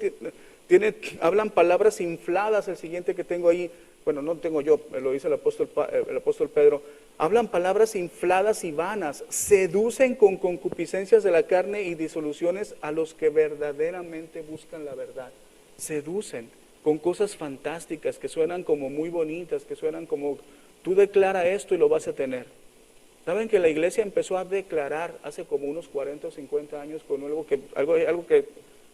hablan palabras infladas. El siguiente que tengo ahí, bueno, no tengo yo, lo dice el apóstol Pedro, hablan palabras infladas y vanas, seducen con concupiscencias de la carne y disoluciones a los que verdaderamente buscan la verdad. Seducen con cosas fantásticas que suenan como muy bonitas, que suenan como, tú declara esto y lo vas a tener. ¿Saben que la iglesia empezó a declarar hace como unos 40 o 50 años con algo que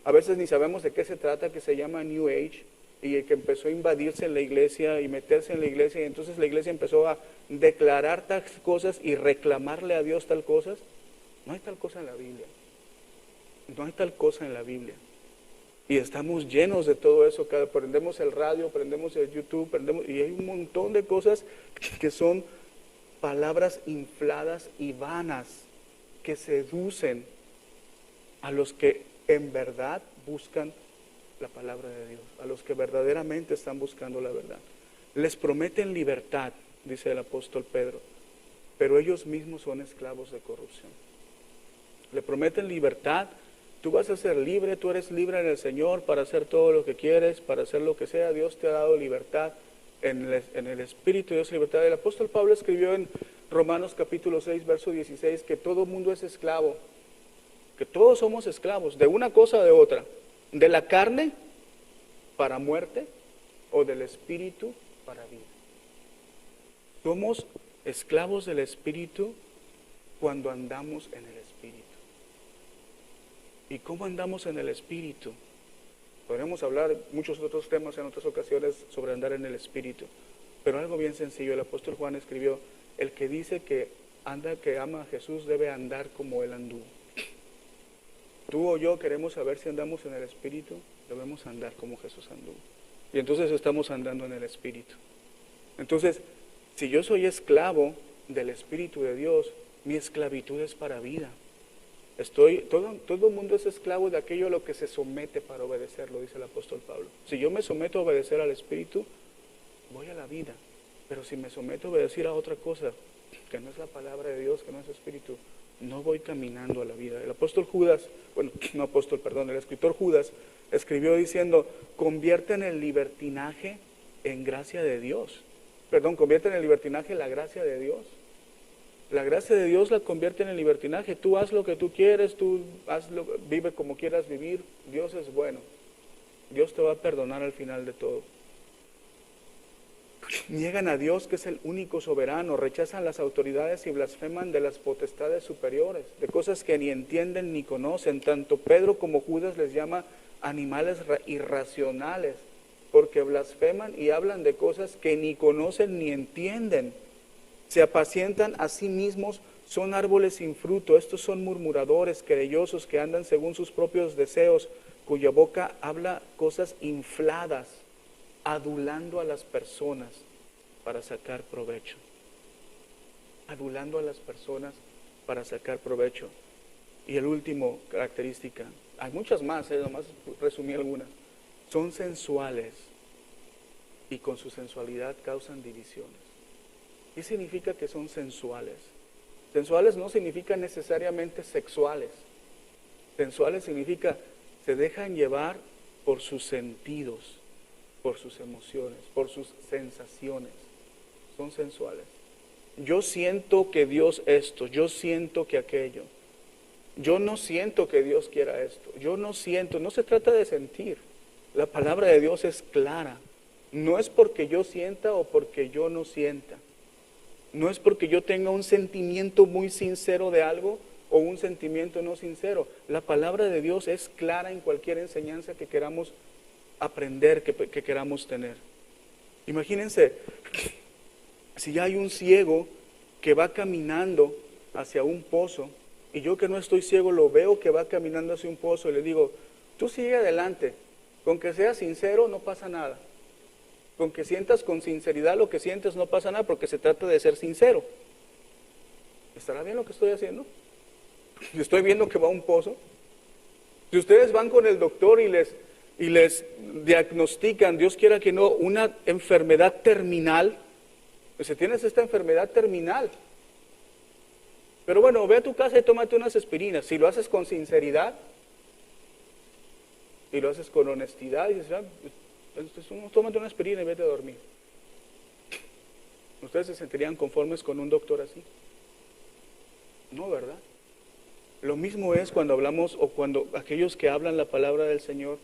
a veces ni sabemos de qué se trata, que se llama New Age, y que empezó a invadirse en la iglesia y meterse en la iglesia, y entonces la iglesia empezó a declarar tal cosas y reclamarle a Dios tal cosas? No hay tal cosa en la Biblia. No hay tal cosa en la Biblia. Y estamos llenos de todo eso. Prendemos el radio, prendemos el YouTube, y hay un montón de cosas que son palabras infladas y vanas que seducen a los que en verdad buscan la palabra de Dios, a los que verdaderamente están buscando la verdad. Les prometen libertad, dice el apóstol Pedro, pero ellos mismos son esclavos de corrupción. Le prometen libertad, tú vas a ser libre, tú eres libre en el Señor para hacer todo lo que quieres, para hacer lo que sea. Dios te ha dado libertad en el Espíritu, Dios libertad. El apóstol Pablo escribió en Romanos capítulo 6, verso 16, que todo mundo es esclavo, que todos somos esclavos de una cosa o de otra, de la carne para muerte o del Espíritu para vida. Somos esclavos del Espíritu cuando andamos en el Espíritu. ¿Y cómo andamos en el Espíritu? Podremos hablar muchos otros temas en otras ocasiones sobre andar en el Espíritu, pero algo bien sencillo. El apóstol Juan escribió: el que dice que ama a Jesús debe andar como Él anduvo. Tú o yo queremos saber si andamos en el Espíritu, debemos andar como Jesús anduvo. Y entonces estamos andando en el Espíritu. Entonces, si yo soy esclavo del Espíritu de Dios, mi esclavitud es para vida. Todo el mundo es esclavo de aquello a lo que se somete para obedecerlo, dice el apóstol Pablo. Si yo me someto a obedecer al Espíritu, voy a la vida. Pero si me someto a obedecer a otra cosa, que no es la palabra de Dios, que no es Espíritu, no voy caminando a la vida. El escritor Judas escribió diciendo: convierten el libertinaje en gracia de Dios. Convierten el libertinaje en la gracia de Dios. La gracia de Dios la convierte en el libertinaje. Tú haz lo que tú quieres, vive como quieras vivir. Dios es bueno. Dios te va a perdonar al final de todo. Niegan a Dios, que es el único soberano, rechazan las autoridades y blasfeman de las potestades superiores, de cosas que ni entienden ni conocen. Tanto Pedro como Judas les llama animales irracionales, porque blasfeman y hablan de cosas que ni conocen ni entienden. Se apacientan a sí mismos, son árboles sin fruto. Estos son murmuradores, querellosos, que andan según sus propios deseos, cuya boca habla cosas infladas, adulando a las personas para sacar provecho. Adulando a las personas para sacar provecho. Y el último característica, hay muchas más, nomás resumí algunas. Son sensuales y con su sensualidad causan divisiones. ¿Qué significa que son sensuales? Sensuales no significa necesariamente sexuales. Sensuales significa se dejan llevar por sus sentidos, por sus emociones, por sus sensaciones. Son sensuales. Yo siento que Dios esto, yo siento que aquello. Yo no siento que Dios quiera esto. Yo no siento, no se trata de sentir. La palabra de Dios es clara. No es porque yo sienta o porque yo no sienta. No es porque yo tenga un sentimiento muy sincero de algo o un sentimiento no sincero. La palabra de Dios es clara en cualquier enseñanza que queramos aprender, que queramos tener. Imagínense, si hay un ciego que va caminando hacia un pozo, y yo que no estoy ciego lo veo que va caminando hacia un pozo, y le digo: tú sigue adelante, con que seas sincero no pasa nada. Con que sientas con sinceridad lo que sientes no pasa nada, porque se trata de ser sincero. ¿Estará bien lo que estoy haciendo? Yo estoy viendo que va a un pozo. Si ustedes van con el doctor y les diagnostican, Dios quiera que no, una enfermedad terminal, pues si tienes esta enfermedad terminal, pero bueno, ve a tu casa y tómate unas aspirinas. Si lo haces con sinceridad y lo haces con honestidad, y dices: tómate una aspirina y vete a dormir. ¿Ustedes se sentirían conformes con un doctor así? No, ¿verdad? Lo mismo es cuando hablamos, o cuando aquellos que hablan la palabra del Señor,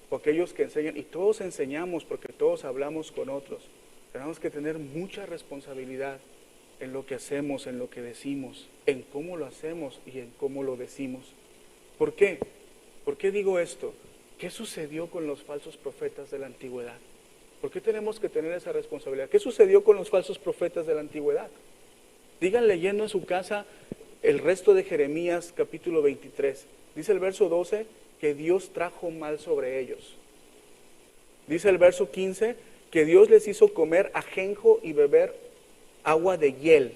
o aquellos que enseñan, y todos enseñamos porque todos hablamos con otros. Tenemos que tener mucha responsabilidad en lo que hacemos, en lo que decimos, en cómo lo hacemos y en cómo lo decimos. ¿Por qué? ¿Por qué digo esto? ¿Qué sucedió con los falsos profetas de la antigüedad? ¿Por qué tenemos que tener esa responsabilidad? ¿Qué sucedió con los falsos profetas de la antigüedad? Sigan leyendo en su casa el resto de Jeremías capítulo 23. Dice el verso 12 que Dios trajo mal sobre ellos. Dice el verso 15 que Dios les hizo comer ajenjo y beber agua de hiel.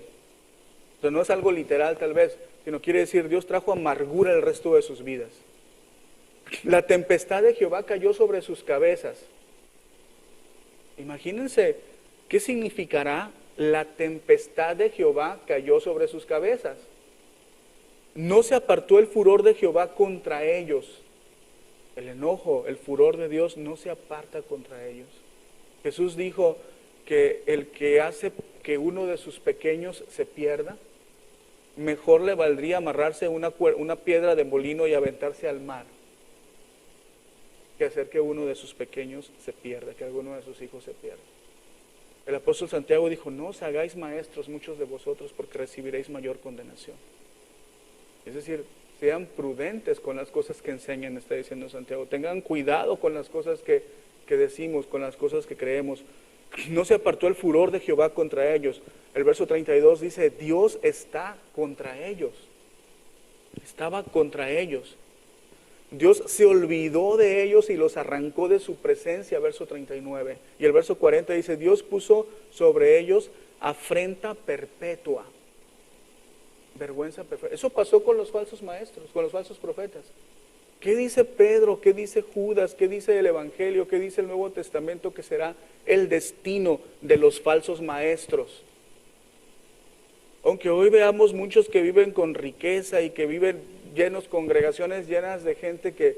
Entonces no es algo literal tal vez, sino quiere decir Dios trajo amargura el resto de sus vidas. La tempestad de Jehová cayó sobre sus cabezas. Imagínense qué significará la tempestad de Jehová cayó sobre sus cabezas. No se apartó el furor de Jehová contra ellos. El enojo, el furor de Dios no se aparta contra ellos. Jesús dijo que el que hace que uno de sus pequeños se pierda, mejor le valdría amarrarse una piedra de molino y aventarse al mar. que hacer que uno de sus pequeños se pierda, que alguno de sus hijos se pierda. El apóstol Santiago dijo, no os hagáis maestros muchos de vosotros porque recibiréis mayor condenación. Es decir, sean prudentes con las cosas que enseñan, está diciendo Santiago. Tengan cuidado con las cosas que decimos, con las cosas que creemos. No se apartó el furor de Jehová contra ellos. El verso 32 dice, Dios está contra ellos. Estaba contra ellos. Dios se olvidó de ellos y los arrancó de su presencia, verso 39. Y el verso 40 dice, Dios puso sobre ellos afrenta perpetua. Vergüenza perpetua. Eso pasó con los falsos maestros, con los falsos profetas. ¿Qué dice Pedro? ¿Qué dice Judas? ¿Qué dice el Evangelio? ¿Qué dice el Nuevo Testamento que será el destino de los falsos maestros? Aunque hoy veamos muchos que viven con riqueza y que viven congregaciones llenas de gente que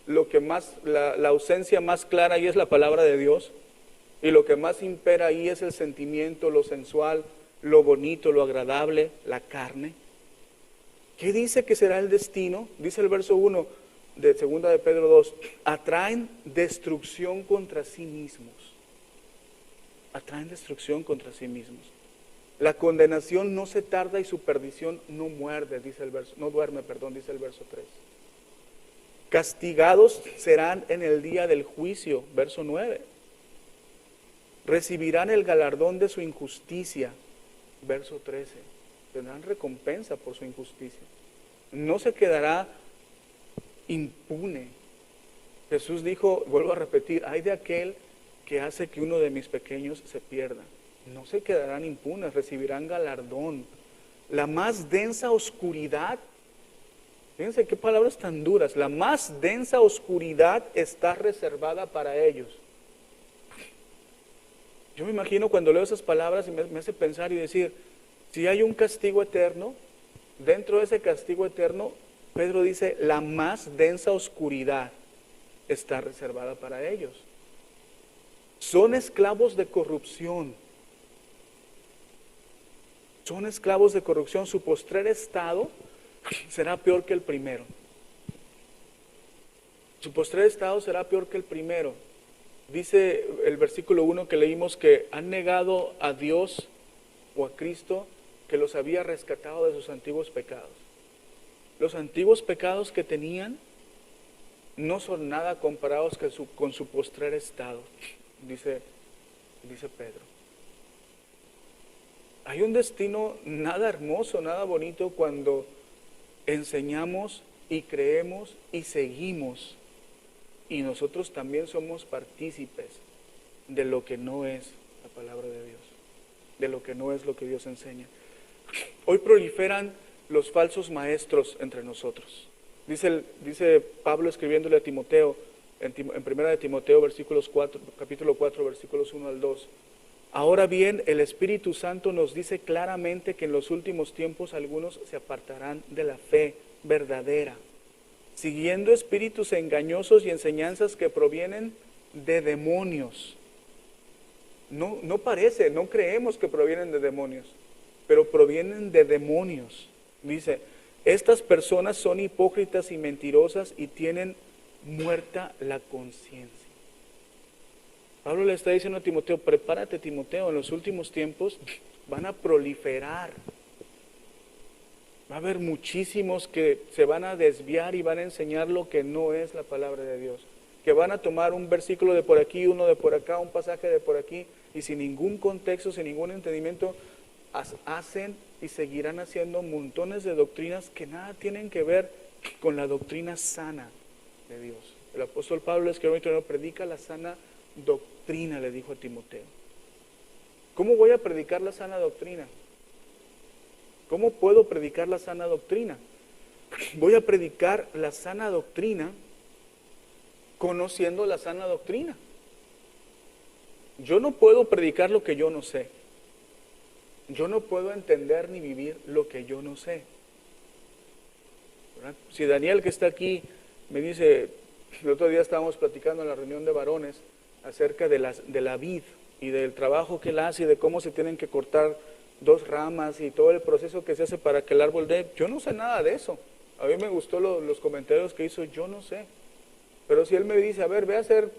lo que más, la ausencia más clara ahí es la palabra de Dios, y lo que más impera ahí es el sentimiento, lo sensual, lo bonito, lo agradable, la carne. ¿Qué dice que será el destino? Dice el verso 1 de 2 de Pedro 2, atraen destrucción contra sí mismos. Atraen destrucción contra sí mismos. La condenación no se tarda y su perdición no muerde, dice el verso, no duerme, dice el verso 3. Castigados serán en el día del juicio, verso 9. Recibirán el galardón de su injusticia, verso 13. Tendrán recompensa por su injusticia. No se quedará impune. Jesús dijo, vuelvo a repetir, ay de aquel que hace que uno de mis pequeños se pierda. No se quedarán impunes, recibirán galardón. La más densa oscuridad, fíjense qué palabras tan duras, la más densa oscuridad está reservada para ellos. Yo me imagino cuando leo esas palabras y me hace pensar y decir, si hay un castigo eterno, dentro de ese castigo eterno, Pedro dice, la más densa oscuridad está reservada para ellos. Son esclavos de corrupción. Son esclavos de corrupción. Su postrer estado será peor que el primero. Su postrer estado será peor que el primero. Dice el versículo 1 que leímos que han negado a Dios o a Cristo que los había rescatado de sus antiguos pecados. Los antiguos pecados que tenían no son nada comparados con su postrer estado, dice Pedro. Hay un destino nada hermoso, nada bonito cuando enseñamos y creemos y seguimos, y nosotros también somos partícipes de lo que no es la palabra de Dios, de lo que no es lo que Dios enseña. Hoy proliferan los falsos maestros entre nosotros. Dice Pablo escribiéndole a Timoteo, en 1 de Timoteo capítulo 4, versículos 1 al 2. Ahora bien, el Espíritu Santo nos dice claramente que en los últimos tiempos algunos se apartarán de la fe verdadera, siguiendo espíritus engañosos y enseñanzas que provienen de demonios. No parece, no creemos que provienen de demonios, pero provienen de demonios. Dice, estas personas son hipócritas y mentirosas y tienen muerta la conciencia. Pablo le está diciendo a Timoteo, prepárate Timoteo, en los últimos tiempos van a proliferar. Va a haber muchísimos que se van a desviar y van a enseñar lo que no es la palabra de Dios. Que van a tomar un versículo de por aquí, uno de por acá, un pasaje de por aquí, y sin ningún contexto, sin ningún entendimiento, hacen y seguirán haciendo montones de doctrinas que nada tienen que ver con la doctrina sana de Dios. El apóstol Pablo escribió, predica la sana doctrina, le dijo a Timoteo. ¿Cómo voy a predicar la sana doctrina? ¿Cómo puedo predicar la sana doctrina? Voy a predicar la sana doctrina conociendo la sana doctrina. Yo no puedo predicar lo que yo no sé. Yo no puedo entender ni vivir lo que yo no sé. ¿Verdad? Si Daniel, que está aquí, me dice, el otro día estábamos platicando en la reunión de varones acerca de la vid y del trabajo que él hace y de cómo se tienen que cortar 2 ramas y todo el proceso que se hace para que el árbol dé. Yo no sé nada de eso. A mí me gustó los comentarios que hizo, yo no sé. Pero si Él me dice, a ver, ve a hacer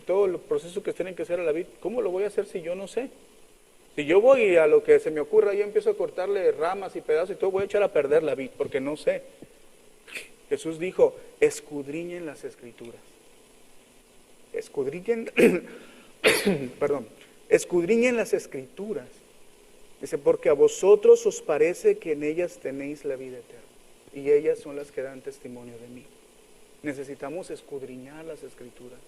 todo el proceso que tienen que hacer a la vid, ¿cómo lo voy a hacer si yo no sé? Si yo voy y a lo que se me ocurra, yo empiezo a cortarle ramas y pedazos y todo, voy a echar a perder la vid, porque no sé. Jesús dijo, escudriñen las Escrituras. Escudriñen, perdón, escudriñen las Escrituras. Dice, porque a vosotros os parece que en ellas tenéis la vida eterna, y ellas son las que dan testimonio de mí. Necesitamos escudriñar las Escrituras.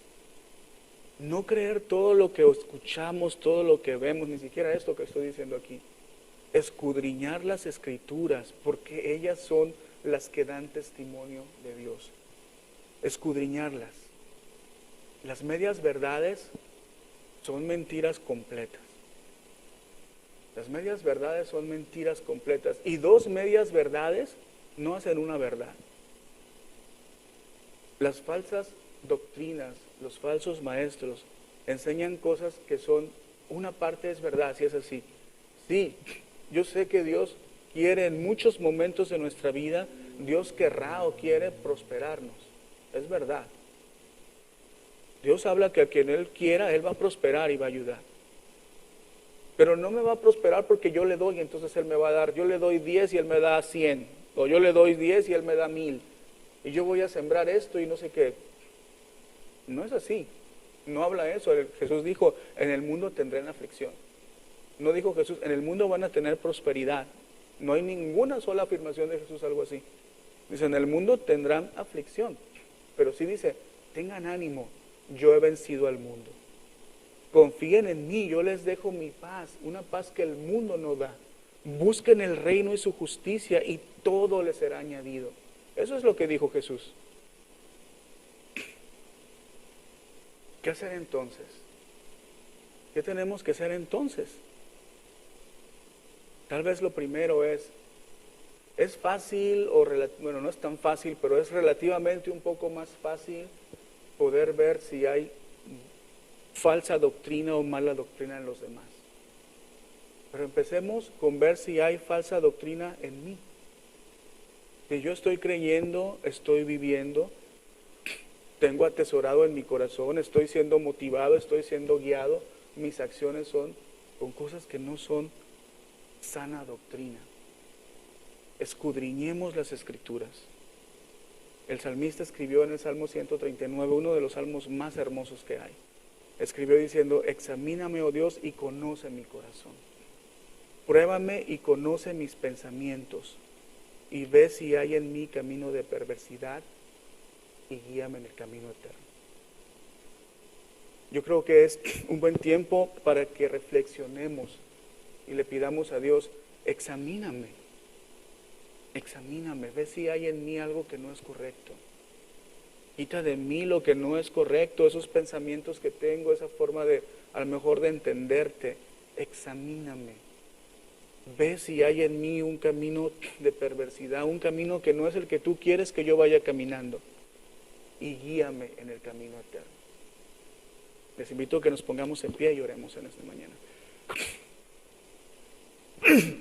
No creer todo lo que escuchamos, todo lo que vemos, ni siquiera esto que estoy diciendo aquí. Escudriñar las Escrituras, porque ellas son las que dan testimonio de Dios. Escudriñarlas. Las medias verdades son mentiras completas. Las medias verdades son mentiras completas. Y dos medias verdades no hacen una verdad. Las falsas doctrinas, los falsos maestros, enseñan cosas que son, una parte es verdad, si es así. Sí, yo sé que Dios quiere en muchos momentos de nuestra vida, Dios querrá o quiere prosperarnos. Es verdad. Dios habla que a quien Él quiera, Él va a prosperar y va a ayudar. Pero no me va a prosperar porque yo le doy, entonces Él me va a dar. Yo le doy 10 y Él me da 100. O yo le doy 10 y Él me da 1000. Y yo voy a sembrar esto y no sé qué. No es así. No habla eso. Jesús dijo, en el mundo tendrán aflicción. No dijo Jesús, en el mundo van a tener prosperidad. No hay ninguna sola afirmación de Jesús algo así. Dice, en el mundo tendrán aflicción. Pero sí dice, tengan ánimo, yo he vencido al mundo. Confíen en mí, yo les dejo mi paz, una paz que el mundo no da. Busquen el reino y su justicia y todo les será añadido. Eso es lo que dijo Jesús. ¿Qué hacer entonces? ¿Qué tenemos que hacer entonces? Tal vez lo primero es fácil, bueno, no es tan fácil, pero es relativamente un poco más fácil poder ver si hay falsa doctrina o mala doctrina en los demás. Pero empecemos con ver si hay falsa doctrina en mí. Si yo estoy creyendo, estoy viviendo, tengo atesorado en mi corazón, estoy siendo motivado, estoy siendo guiado, mis acciones son con cosas que no son sana doctrina. Escudriñemos las Escrituras. El salmista escribió en el Salmo 139, uno de los salmos más hermosos que hay. Escribió diciendo, examíname, oh Dios, y conoce mi corazón. Pruébame y conoce mis pensamientos, y ve si hay en mí camino de perversidad, y guíame en el camino eterno. Yo creo que es un buen tiempo para que reflexionemos y le pidamos a Dios, examíname, ve si hay en mí algo que no es correcto. Quita de mí lo que no es correcto, esos pensamientos que tengo, esa forma de, a lo mejor de entenderte, examíname. Ve si hay en mí un camino de perversidad, un camino que no es el que tú quieres que yo vaya caminando. Y guíame en el camino eterno. Les invito a que nos pongamos en pie y oremos en esta mañana.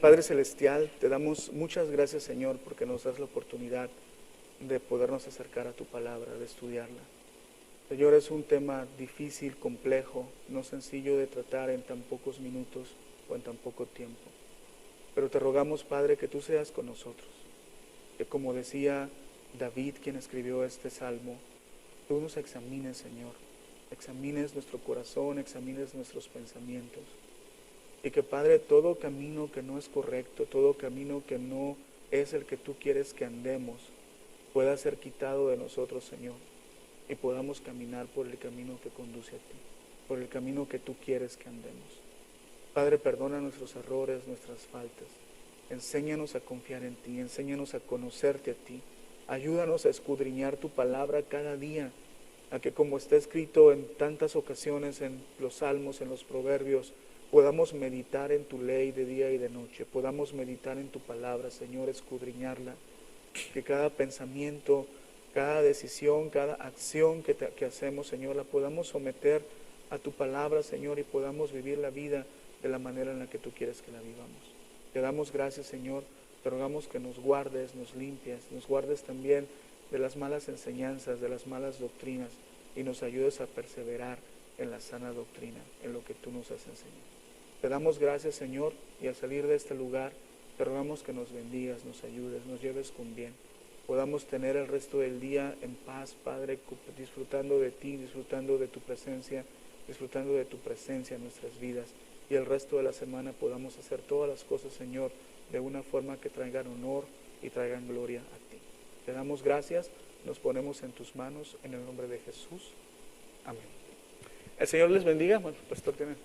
Padre Celestial, te damos muchas gracias, Señor, porque nos das la oportunidad de podernos acercar a tu palabra, de estudiarla. Señor, es un tema difícil, complejo, no sencillo de tratar en tan pocos minutos o en tan poco tiempo. Pero te rogamos, Padre, que tú seas con nosotros, que como decía David, quien escribió este salmo, tú nos examines, Señor, examines nuestro corazón, examines nuestros pensamientos, y que, Padre, todo camino que no es correcto, todo camino que no es el que tú quieres que andemos, pueda ser quitado de nosotros, Señor, y podamos caminar por el camino que conduce a ti, por el camino que tú quieres que andemos. Padre, perdona nuestros errores, nuestras faltas. Enséñanos a confiar en ti, enséñanos a conocerte a ti. Ayúdanos a escudriñar tu palabra cada día, a que, como está escrito en tantas ocasiones en los salmos, en los proverbios, podamos meditar en tu ley de día y de noche, podamos meditar en tu palabra, Señor, escudriñarla, que cada pensamiento, cada decisión, cada acción que hacemos, Señor, la podamos someter a tu palabra, Señor, y podamos vivir la vida de la manera en la que tú quieres que la vivamos. Te damos gracias, Señor, te rogamos que nos guardes, nos limpies, nos guardes también de las malas enseñanzas, de las malas doctrinas, y nos ayudes a perseverar en la sana doctrina, en lo que tú nos has enseñado. Te damos gracias, Señor, y al salir de este lugar, te rogamos que nos bendigas, nos ayudes, nos lleves con bien. Podamos tener el resto del día en paz, Padre, disfrutando de ti, disfrutando de tu presencia en nuestras vidas. Y el resto de la semana podamos hacer todas las cosas, Señor, de una forma que traigan honor y traigan gloria a ti. Te damos gracias, nos ponemos en tus manos, en el nombre de Jesús. Amén. El Señor les bendiga. Bueno, pastor tiene...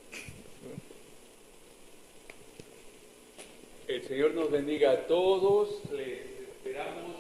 El Señor nos bendiga a todos. Les esperamos